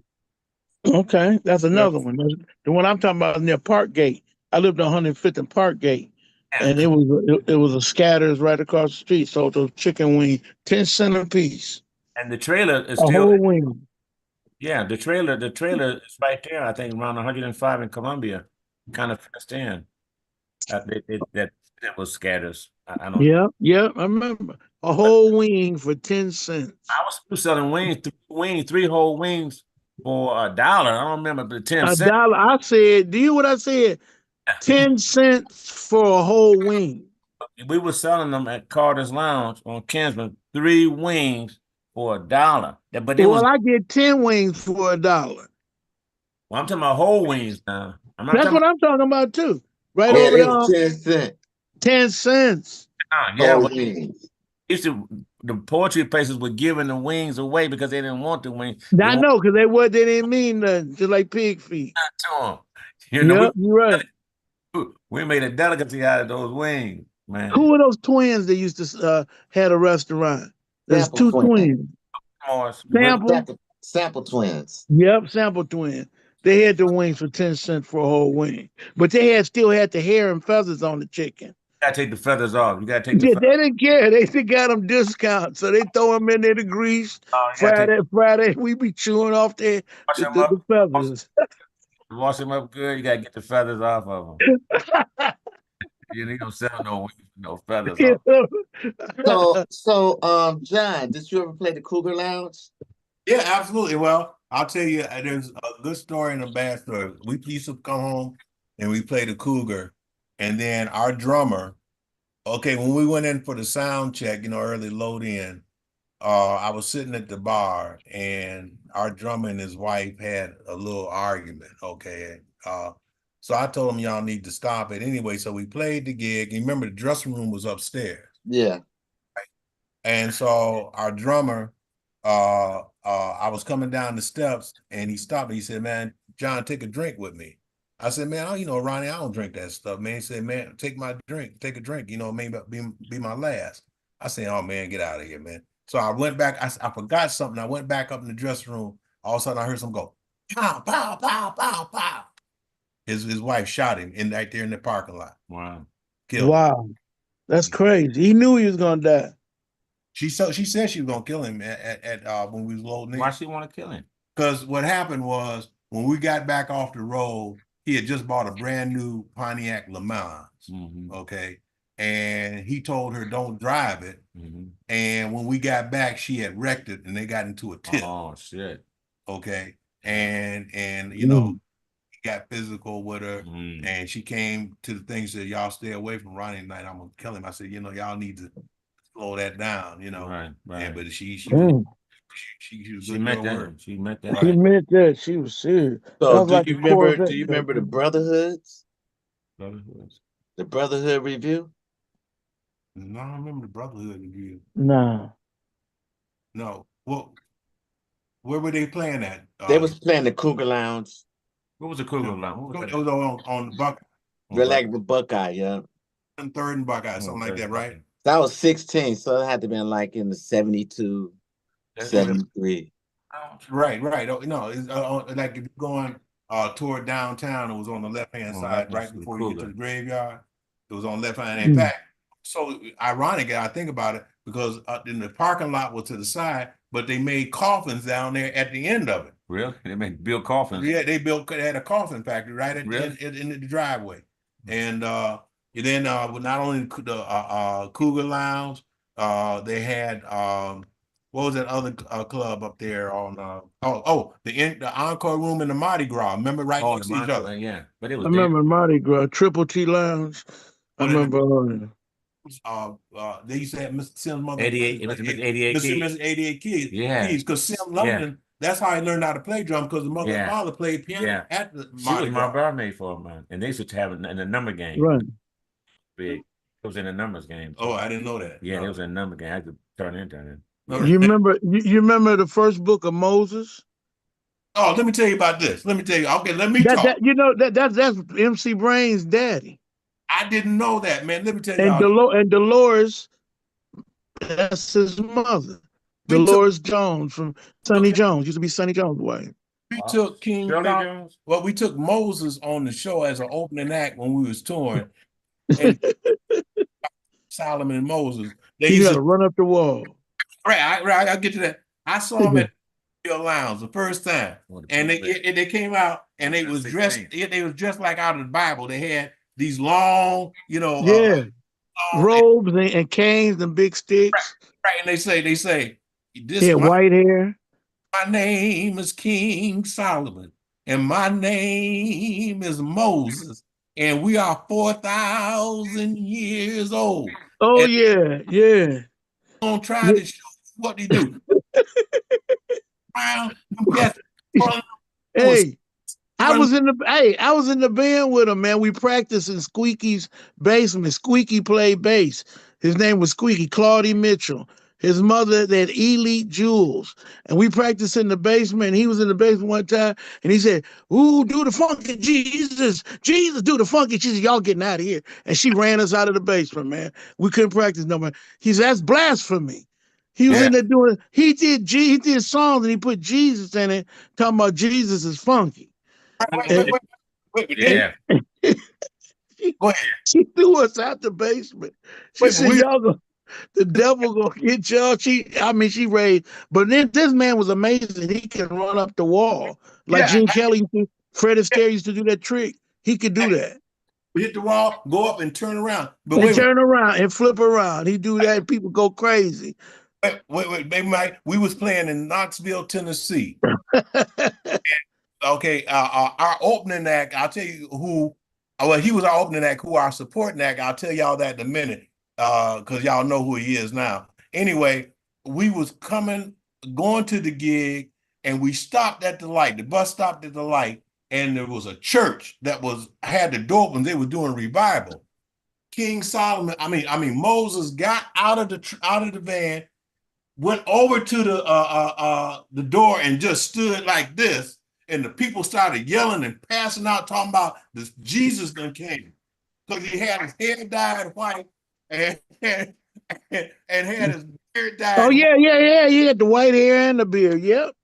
Okay, that's another one. The one I'm talking about near Parkgate. I lived on 105th and Parkgate, and it was a Scatter's right across the street. So those chicken wings, 10 cents a piece. And the trailer is a still whole wing. Yeah, the trailer is right there. I think around 105 in Columbia, kind of fenced in. That was Scatter's. I don't. Yeah, I remember a whole wing for 10 cents. I was selling three whole wings for $1. I don't remember the 10 cents. $1. I said, do you what I said? 10 cents for a whole wing. We were selling them at Carter's Lounge on Kinsman, 3 wings for $1. But I get 10 wings for $1. Well, I'm talking about whole wings now. That's what I'm talking about too. Right over there. 10 cents. 10 cents. The poetry places were giving the wings away because they didn't want the wings. I know, because they didn't mean nothing, just like pig feet. Not to them. You're right. We made a delicacy out of those wings, man. Who were those twins that used to had a restaurant? There's two twins. Sample twins. Yep, Sample twins. They had the wings for 10 cents for a whole wing, but they still had the hair and feathers on the chicken. You gotta take the feathers off. You gotta take the feathers. They didn't care. They still got them discount, so they throw them in there to grease. Friday, we be chewing off the feathers. Wash them up good. You gotta get the feathers off of them. You don't sell no feathers off. So, John, did you ever play the Cougar Lounge? Yeah, absolutely. Well, I'll tell you, there's a good story and a bad story. We used to come home and we played the Cougar, and then our drummer, when we went in for the sound check, early load in, I was sitting at the bar, and our drummer and his wife had a little argument, so I told him, y'all need to stop it anyway. So we played the gig. You remember the dressing room was upstairs. Yeah. And so our drummer, I was coming down the steps and he stopped me. He said, "Man, John, take a drink with me." I said, "Man, Ronnie, I don't drink that stuff, man." He said, "Man, take my drink, take a drink, maybe be my last." I said, "Oh man, get out of here, man." So I went back, I forgot something. I went back up in the dressing room. All of a sudden I heard someone go, pow, pow, pow, pow, pow. His wife shot him right there in the parking lot. Wow. Killed him. Wow, that's crazy. He knew he was gonna die. She said she was gonna kill him at when we was loading in. Why she want to kill him? Because what happened was when we got back off the road, he had just bought a brand new Pontiac Le Mans. Okay. And he told her don't drive it. And when we got back, she had wrecked it and they got into a tip. Oh shit. Okay. And he got physical with her and she came to the thing, said, "Y'all stay away from Ronnie tonight. I'm gonna kill him." I said, y'all need to slow that down, Right. And but she was She meant that. She meant that. She meant that. She was serious. So That was do like you remember the Brotherhoods? Brotherhoods. The Brotherhood review? No, I don't remember the Brotherhood review. Nah. No. Well, where were they playing at? They was playing the Cougar Lounge. What was the Cougar line? It was on the Buckeye. Like the Buckeye, yeah. Third and Buckeye, something like that, right? That was 16, so it had to have been like in the 72, 73. Right. Oh, no, it's like if you're going toward downtown, it was on the left-hand side, right before you get to the graveyard. It was on the left hand. In fact, so ironic, I think about it, because in the parking lot was to the side, but they made coffins down there at the end of it. Really? They built coffins? Yeah, they had a coffin factory right at in the driveway. And then not only the Cougar Lounge, they had what was that other club up there on the Encore Room in the Mardi Gras? Remember, right next to each other? Yeah, but it was. I remember Mardi Gras, Triple T Lounge. I remember. They used to have Mr. Sim's mother. 88. It was Mr. 88 Mr. 88 Kids. Yeah. Because Sim London, that's how he learned how to play drum, because the mother and father played piano at the She was my barmaid for a month, and they used to have it in the number game. Right. Big. It was in the numbers game. Oh, I didn't know that. Yeah, it was in a number game. I had to turn it. You remember the first book of Moses? Oh, let me tell you about this. Let me tell you. Okay, let me talk. That's MC Brain's daddy. I didn't know that, man. Let me tell you. And Dolores, that's his mother. Dolores Jones from Sonny Jones. Used to be Sonny Jones' wife. We took we took Moses on the show as an opening act when we was touring. And Solomon and Moses. They used to run up the wall. Right, I'll get to that. I saw them at the Lounge the first time, and they came out and they was dressed. They was dressed like out of the Bible. They had these long, robes and canes and big sticks. Right, and they say this. White hair. My name is King Solomon, and my name is Moses, and we are 4,000 years old. Oh and yeah. Gonna try to show what they do. Hey, I was in the band with him, man. We practiced in Squeaky's basement. Squeaky played bass. His name was Squeaky, Claudie Mitchell. His mother, they had Elite Jules. And we practiced in the basement. He was in the basement one time and he said, "Ooh, do the funky Jesus. Jesus, do the funky Jesus. Y'all getting out of here." And she ran us out of the basement, man. We couldn't practice no more. He said, "That's blasphemy." He was in there doing, he did songs and he put Jesus in it, talking about Jesus is funky. Wait. She threw us out the basement. She said, "Y'all go. The devil gonna get y'all." She raised, but then this man was amazing. He can run up the wall like Gene Kelly, Fred Astaire used to do that trick. He could do that. Hit the wall, go up and turn around. Turn around and flip around. He do that. People go crazy. Wait, baby Mike. We was playing in Knoxville, Tennessee. Okay, our opening act. I'll tell you who. Well, he was our opening act. Who our supporting act? I'll tell y'all that in a minute. Because y'all know who he is now. Anyway, we was going to the gig, and we stopped at the light. The bus stopped at the light, and there was a church that had the door open. They were doing revival. King Solomon, Moses got out of the van, went over to the door and just stood like this, and the people started yelling and passing out, talking about this Jesus that came. Because he had his hair dyed white and had his beard dyed Oh white. yeah. He had the white hair and the beard. Yep.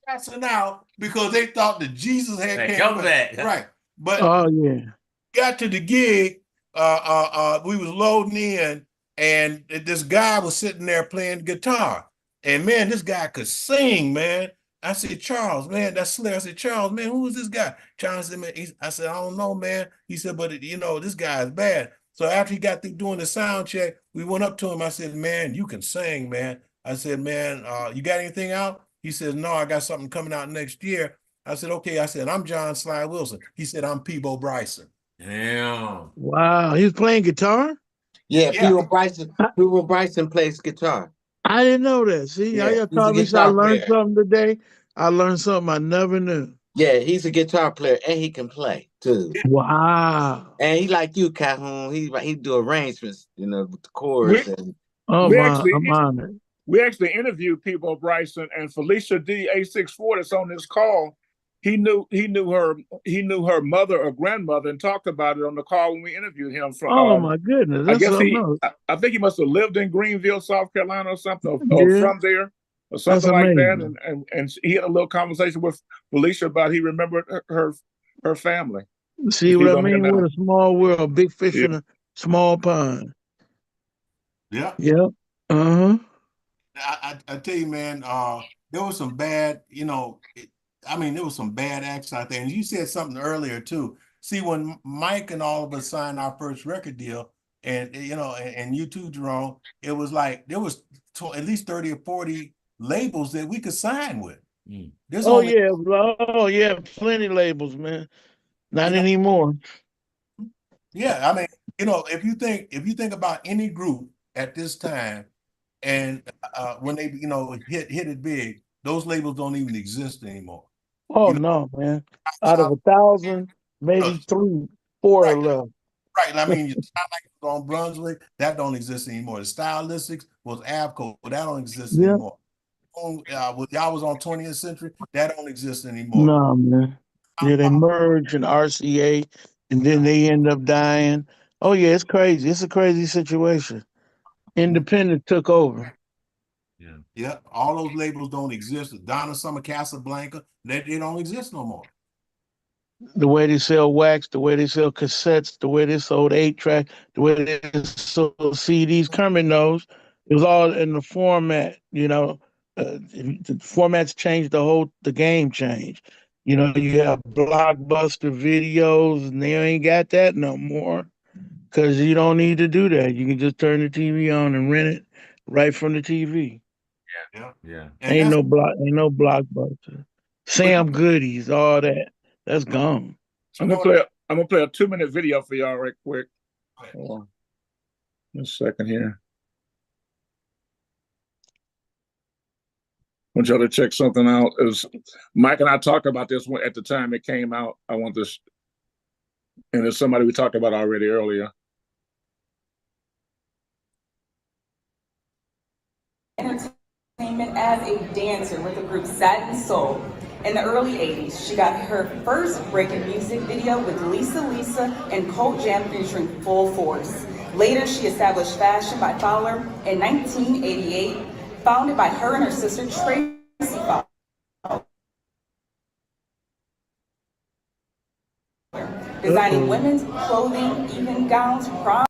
Passing out because they thought that Jesus had come back. Right. But Oh yeah. got to the gig, we was loading in, and this guy was sitting there playing guitar. And man, this guy could sing, man. I said, Charles, man, that's Slayer. I said, Charles, man, who is this guy? Charles said, man, I said, I don't know, man. He said, but this guy is bad. So after he got through doing the sound check, we went up to him. I said, man, you can sing, man. I said, man, you got anything out? He says, no, I got something coming out next year. I said, okay. I said, I'm John Sly Wilson. He said, I'm Peebo Bryson. Damn. Wow. He was playing guitar? Yeah, Yeah. Peebo Bryson plays guitar. I didn't know that. See, Yeah, how y'all he's a taught me I guitar learned player. something today. I learned something I never knew. Yeah, he's a guitar player and he can play too. Wow. And he like you, Calhoun. He do arrangements, with the chords and Oh We my, actually I'm honored. we actually interviewed Peebo Bryson and Felicia D. A64 that's on this call. He knew her mother or grandmother and talked about it on the call when we interviewed him. Oh my goodness. I That's guess something else. I think he must have lived in Greenville, South Carolina, or something, or Yeah. from there, or something That's like that. amazing. And he had a little conversation with Felicia about he remembered her family. See what I mean? What a small world, big fish in a small pond. Yeah. Yep. Uh-huh. I tell you, man, there was some bad, there was some bad acts out there. And you said something earlier too. See, when Mike and all of us signed our first record deal, and and you too, Jerome, it was like there was at least 30 or 40 labels that we could sign with. There's plenty labels, man. Not anymore. Yeah, if you think about any group at this time, and when they hit it big, those labels don't even exist anymore. Oh no, man! Out of 1,000, maybe 3, 4 are left. Right. I mean, on Brunswick, that don't exist anymore. The Stylistics was Avco, but that don't exist anymore. Y'all was on 20th Century, that don't exist anymore. No, man. Yeah, they merged in RCA, and then they end up dying. Oh yeah, it's crazy. It's a crazy situation. Independent took over. Yeah. All those labels don't exist. Donna Summer, Casablanca, they don't exist no more. The way they sell wax, the way they sell cassettes, the way they sold 8-track, the way they sold CDs. Kermit knows it was all in the format. The formats changed. The game changed. You have blockbuster videos, and they ain't got that no more because you don't need to do that. You can just turn the TV on and rent it right from the TV. Yeah. Ain't no blockbuster. Sam Goodies, all that. That's gone. I'm gonna play a 2-minute video for y'all right quick. Hold on. A second here. I want y'all to check something out. Mike and I talked about this one at the time it came out. I want this, and it's somebody we talked about already earlier. Entertainment as a dancer with the group Satin Soul. In the early 80s, she got her first break in music video with Lisa and Colt Jam featuring Full Force. Later, she established Fashion by Fowler in 1988, founded by her and her sister Tracy Fowler. Designing women's clothing, evening gowns, prom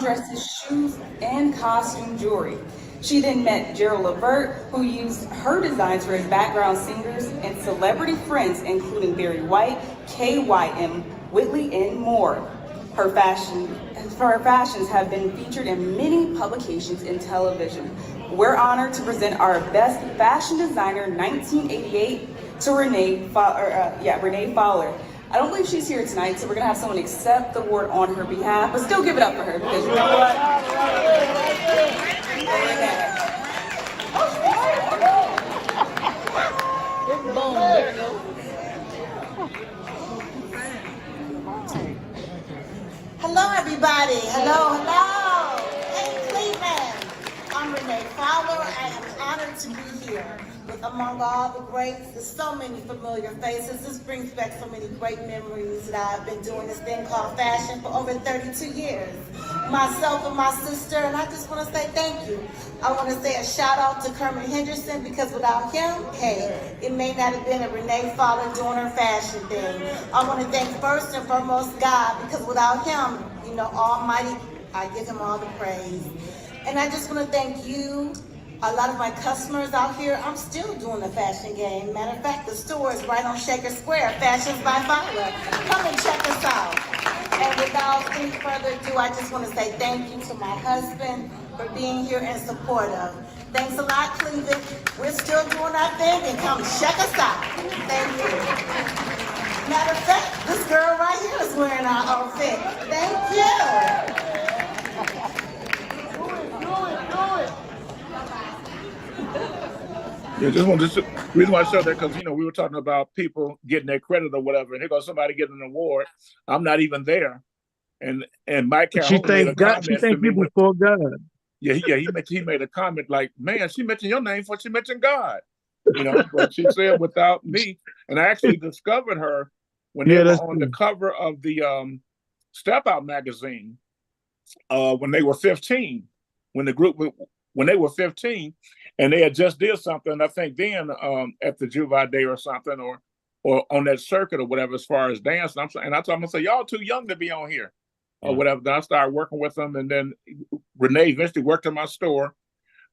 dresses, shoes, and costume jewelry. She then met Gerald Levert, who used her designs for his background singers and celebrity friends, including Barry White, KYM, Whitley, and more. Her fashions have been featured in many publications and television. We're honored to present our Best Fashion Designer 1988 to Renee Fowler. I don't believe she's here tonight, so we're gonna have someone accept the award on her behalf, but still give it up for her, because you know what? everybody. Hello, hello. Hey, Cleveland. I'm Renee Fowler. I am honored to be here with among all the greats. There's so many familiar faces. This brings back so many great memories that I've been doing this thing called fashion for over 32 years. Myself and my sister, and I just want to say thank you. I want to say a shout out to Kermit Henderson, because without him, hey, it may not have been a Renee Fowler doing her fashion thing. I want to thank first and foremost God, because without him, you know, Almighty, I give him all the praise. And I just want to thank you, a lot of my customers out here. I'm still doing the fashion game. Matter of fact, the store is right on Shaker Square, Fashions by Fowler. Come and check us out. And without any further ado, I just want to say thank you to my husband for being here and supportive. Thanks a lot, Cleveland. We're still doing our thing, and come check us out. Thank you. Matter of fact, this girl right here is wearing our outfit. Thank you. Yeah, just want to reason why I showed that, because we were talking about people getting their credit or whatever, and here goes somebody getting an award. I'm not even there, and Mike She Calhoun made thanks a God. She comment to thanks me. you before God. He made a comment like, "Man, she mentioned your name before she mentioned God," But she said without me, and I actually discovered her when they were on the cover of the Step Out magazine when they were 15, when they were 15, and they had just did something, I think then at the Juvi Day or something, or on that circuit or whatever, as far as dance. And I told them, I said, y'all too young to be on here or whatever. Then I started working with them, and then Renee eventually worked in my store.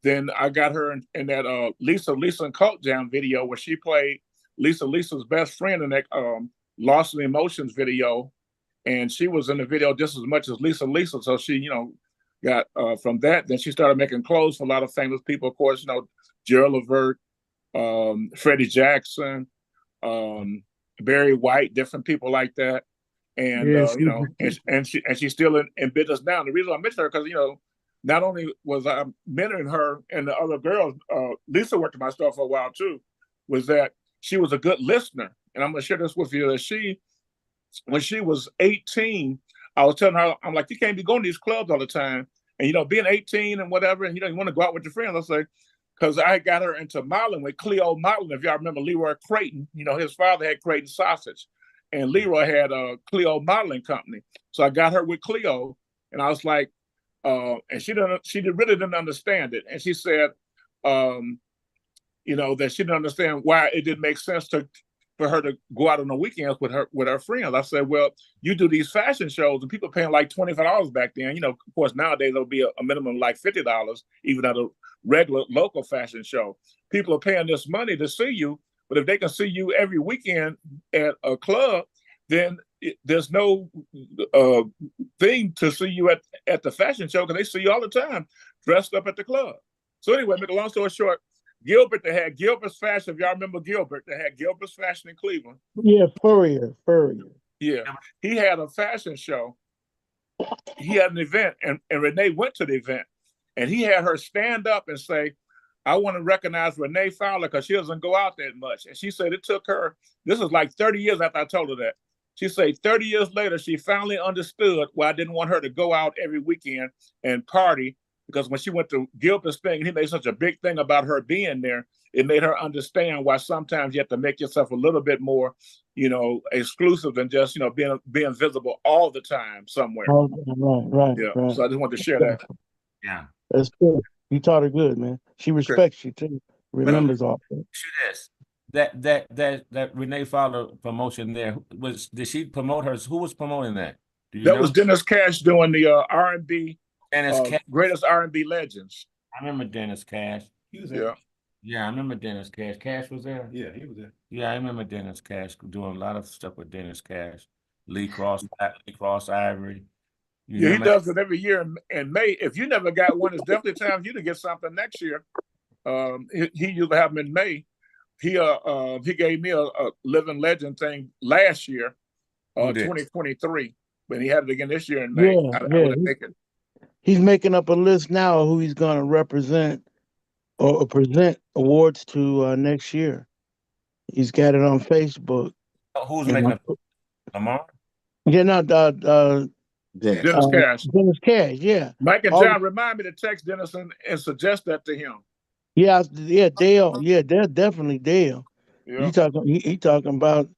Then I got her in that Lisa and Cult Jam video, where she played Lisa's best friend in that Lost in Emotions video. And she was in the video just as much as Lisa. So she, got from that. Then she started making clothes for a lot of famous people. Of course, Gerald Levert, Freddie Jackson, Barry White, different people like that. And and she's still in business now. And the reason I mentioned her, because not only was I mentoring her and the other girls, Lisa worked at my store for a while too, was that she was a good listener. And I'm gonna share this with you, that when she was 18, I was telling her, I'm like, you can't be going to these clubs all the time. And, being 18 and whatever, and, you want to go out with your friends. I say, because I got her into modeling with Cleo Modeling. If y'all remember Leroy Creighton, his father had Creighton Sausage, and Leroy had a Cleo Modeling Company. So I got her with Cleo, and I was like, and she really didn't understand it. And she said, that she didn't understand why it didn't make sense for her to go out on the weekends with her friends. I said, well, you do these fashion shows, and people paying like $25 back then. Of course, nowadays it'll be a minimum of like $50, even at a regular local fashion show. People are paying this money to see you, but if they can see you every weekend at a club, then there's no thing to see you at the fashion show, because they see you all the time dressed up at the club. So anyway, make a long story short, Gilbert, they had Gilbert's Fashion. If y'all remember Gilbert, they had Gilbert's Fashion in Cleveland. Yeah, Furrier. Yeah, he had a fashion show. He had an event, and Renee went to the event, and he had her stand up and say, I want to recognize Renee Fowler, because she doesn't go out that much. And she said it took her, this was like 30 years after I told her that. She said 30 years later, she finally understood why I didn't want her to go out every weekend and party, because when she went to Gilbert's thing, and he made such a big thing about her being there, it made her understand why sometimes you have to make yourself a little bit more, exclusive than just, being visible all the time somewhere. Right. Yeah. Right. So I just wanted to share that. Yeah. That's good. You taught her good, man. She respects you too. Remembers all that. Shoot that Renee Fowler promotion there, did she promote hers? Who was promoting that? That was Dennis Cash doing the R&B. Greatest R&B legends. I remember Dennis Cash. He was there. Yeah, I remember Dennis Cash. Cash was there? Yeah, he was there. Yeah, I remember Dennis Cash doing a lot of stuff with Dennis Cash. Lee Cross Ivory. He does it every year in May. If you never got one, it's definitely time for you to get something next year. He usually have them in May. He gave me a living legend thing last year, 2023, but he had it again this year in May. I would take it. He's making up a list now of who he's going to represent or present awards to next year. He's got it on Facebook. Who's making up? Lamar? Yeah, no, Dennis Cash. Dennis Cash, yeah. Mike and All, John, remind me to text Dennis and suggest that to him. yeah, Dale. Yeah, they're definitely Dale. Yeah. He talking about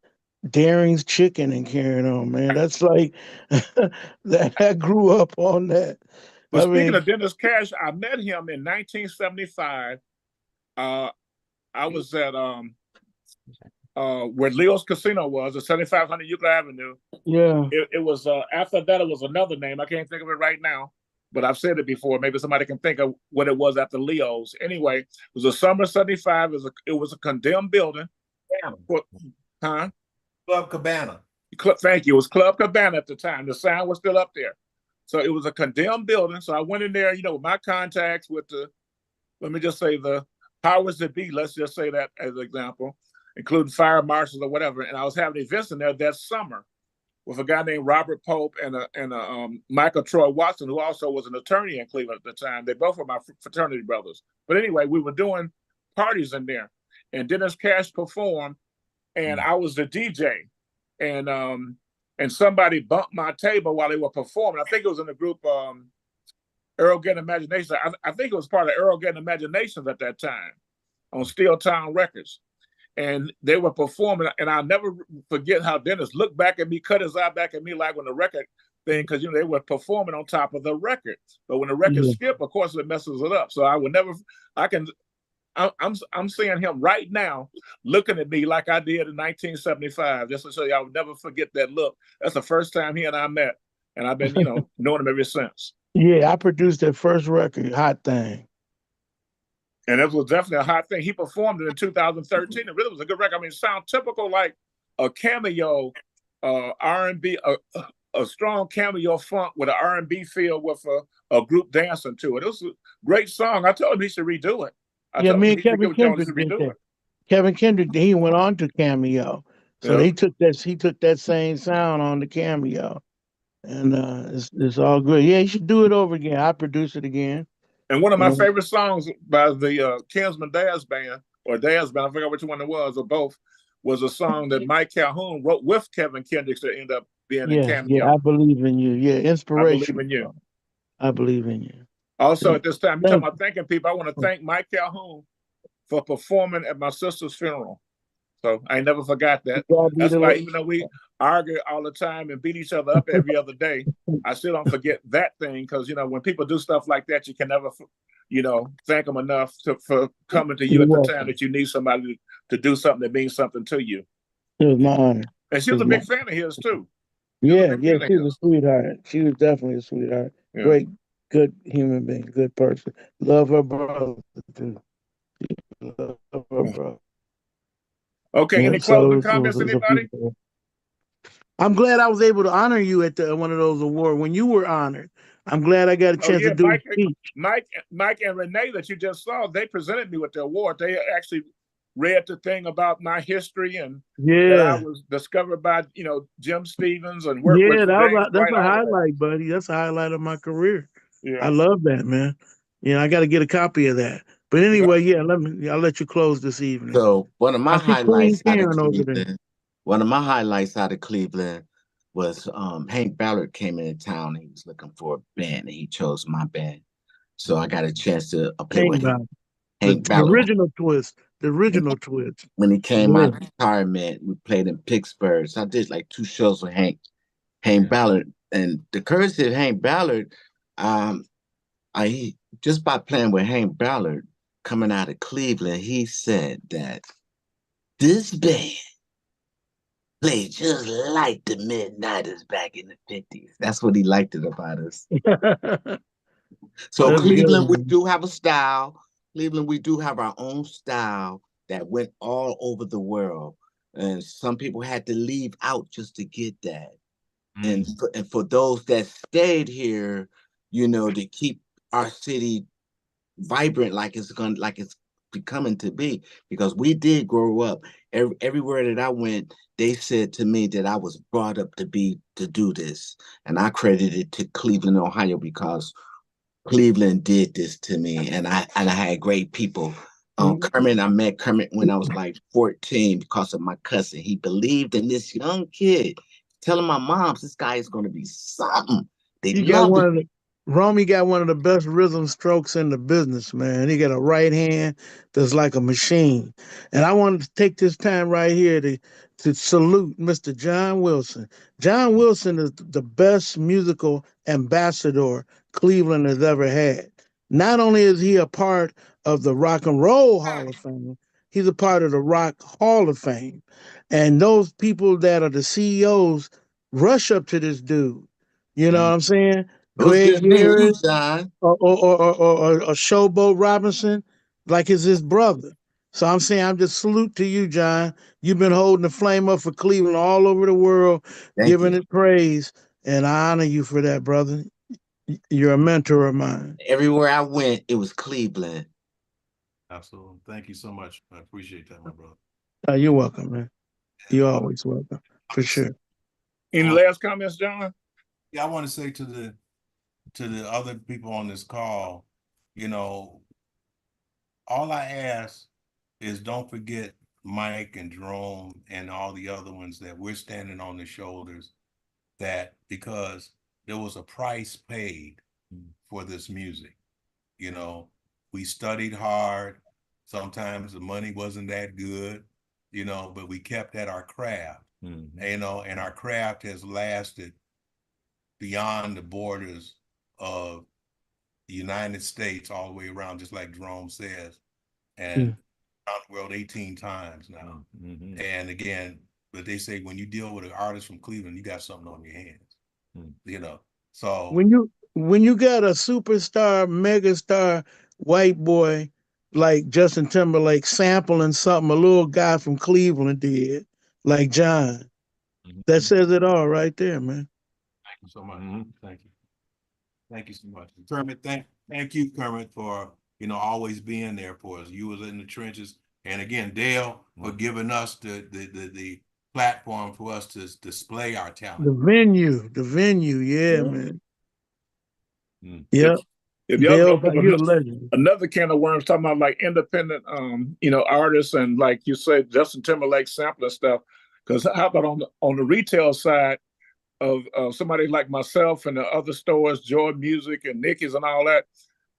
Daring's chicken and carrying on, man. That's like that I grew up on that. But I speaking mean, of Dennis Cash, I met him in 1975. I was at where Leo's Casino was, at 7500 Euclid Avenue. yeah. It was after that it was another name. I can't think of it right now, but I've said it before. Maybe somebody can think of what it was after Leo's. Anyway, it was a summer '75. It was a condemned building. Huh? Club Cabana. Thank you. It was Club Cabana at the time. The sign was still up there. So it was a condemned building. So I went in there, with my contacts with let me just say the powers that be, let's just say that as an example, including fire marshals or whatever. And I was having events in there that summer with a guy named Robert Pope and Michael Troy Watson, who also was an attorney in Cleveland at the time. They both were my fraternity brothers. But anyway, we were doing parties in there. And Dennis Cash performed, and I was the DJ. And somebody bumped my table while they were performing. I think it was in the group Arrogant Imagination. I think it was part of Arrogant Imaginations at that time on Steel Town Records. And they were performing, and I'll never forget how Dennis looked back at me, cut his eye back at me like when the record thing, because they were performing on top of the record. But when the record skip, of course, it messes it up. So I would never, I'm seeing him right now looking at me like I did in 1975, just to show you I would never forget that look. That's the first time he and I met, and I've been, knowing him ever since. Yeah, I produced that first record, Hot Thing. And it was definitely a hot thing. He performed it in 2013. It really was a good record. I mean, it sounded typical like a cameo, R&B, a strong cameo funk with an R&B feel with a group dancing to it. It was a great song. I told him he should redo it. Me and Kevin Kendrick did that. Kevin Kendrick, he went on to Cameo. So he took that same sound on the Cameo. And it's all good. Yeah, you should do it over again. I produce it again. And one of my favorite songs by the Kinsman Daz Band, or Daz Band, I forgot which one it was, or both, was a song that Mike Calhoun wrote with Kevin Kendrick that ended up being a cameo. Yeah, I Believe in You. Yeah, inspiration. I Believe in You. I Believe in You. Also, at this time, you're talking about thanking people. I want to thank Mike Calhoun for performing at my sister's funeral. So I never forgot that. That's why even though we argue all the time and beat each other up every other day, I still don't forget that thing, because, when people do stuff like that, you can never, thank them enough for coming to you at the time that you need somebody to do something that means something to you. It was my honor. And she was a big fan of his too. She was a sweetheart. She was definitely a sweetheart. Yeah. Great, good human being, good person. Love her brother too. Love her brother. Okay, any closing comments, anybody? I'm glad I was able to honor you at one of those awards when you were honored. I'm glad I got a chance to do a speech. Mike and Renee that you just saw, they presented me with the award. They actually read the thing about my history and that I was discovered by, Jim Stevens and worked with. That's a highlight, buddy. That's a highlight of my career. Yeah. I love that, man. I got to get a copy of that. But anyway, I'll let you close this evening. So one of my highlights out of Cleveland was Hank Ballard came into town. He was looking for a band, and he chose my band. So I got a chance to play with him. Hank Ballard. The original twist. When he came out of retirement, we played in Pittsburgh. So I did like 2 shows with Hank Ballard. And the courtesy of Hank Ballard, just by playing with Hank Ballard, coming out of Cleveland, he said that this band played just like the Midnighters back in the 50s. That's what he liked it about us. So Cleveland, we do have a style. Cleveland, we do have our own style that went all over the world. And some people had to leave out just to get that. And for those that stayed here, to keep our city vibrant like it's becoming to be, because we did grow up. Everywhere that I went, they said to me that I was brought up to do this, and I credit it to Cleveland, Ohio, because Cleveland did this to me, and I had great people. Kermit, I met Kermit when I was like 14 because of my cousin. He believed in this young kid, telling my moms this guy is going to be something. They You got love it. Romy got one of the best rhythm strokes in the business, man. He got a right hand that's like a machine. And I wanted to take this time right here to salute Mr. John Wilson. John Wilson is the best musical ambassador Cleveland has ever had. Not only is he a part of the Rock and Roll Hall of Fame, he's a part of the Rock Hall of Fame. And those people that are the CEOs rush up to this dude. You know what I'm saying? It was Greg good news, Garrett John. or Showboat Robinson, like it's his brother. So I'm saying, I'm just salute to you, John. You've been holding the flame up for Cleveland all over the world, Thank giving you. it praise, and I honor you for that, brother. You're a mentor of mine. Everywhere I went, it was Cleveland. Absolutely. Thank you so much. I appreciate that, my brother. You're welcome, man. You're always welcome, for sure. Any last comments, John? Yeah, I want to say to the other people on this call, you know, all I ask is don't forget Mike and Jerome and all the other ones that we're standing on the shoulders, that because there was a price paid for this music. You know, we studied hard. Sometimes the money wasn't that good, you know, but we kept at our craft, you know, and our craft has lasted beyond the borders of the United States all the way around, just like Jerome says, and around the world 18 times now. And again, but they say when you deal with an artist from Cleveland, you got something on your hands, you know. So when you got a superstar, megastar white boy like Justin Timberlake sampling something a little guy from Cleveland did, like John, that says it all right there, man. thank you so much. Thank you. Thank you so much. Kermit, thank you, Kermit, for, you know, always being there for us. You was in the trenches. And again, Dale, for giving us the platform for us to display our talent. The venue, yeah, man. Yeah. If y'all Dale, open you're a up legend. another can of worms, talking about like independent, you know, artists and like you said, Justin Timberlake sampling stuff. Because how about on the retail side of somebody like myself and the other stores, Joy Music and Nicky's and all that,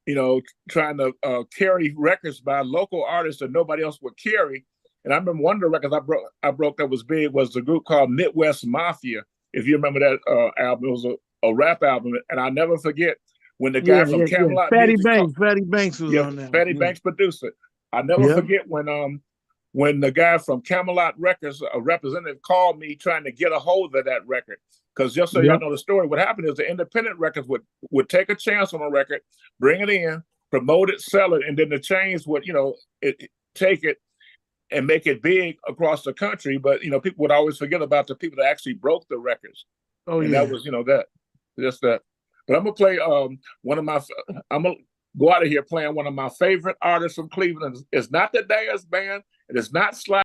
you know, trying to carry records by local artists that nobody else would carry. And I remember one of the records I broke that was big was the group called Midwest Mafia. If you remember that album, it was a rap album, and I never forget when the guy from Camelot Fatty Music Banks was on that. Fatty Banks produced it. I never forget when the guy from Camelot Records, a representative, called me trying to get a hold of that record. Because just so y'all know the story, what happened is the independent records would take a chance on a record, bring it in, promote it, sell it, and then the chains would, you know, take it and make it big across the country. But, you know, people would always forget about the people that actually broke the records. That was, you know, just that. But I'm going to play I'm going to go out of here playing one of my favorite artists from Cleveland. It's not the Dance Band. It is not Slide.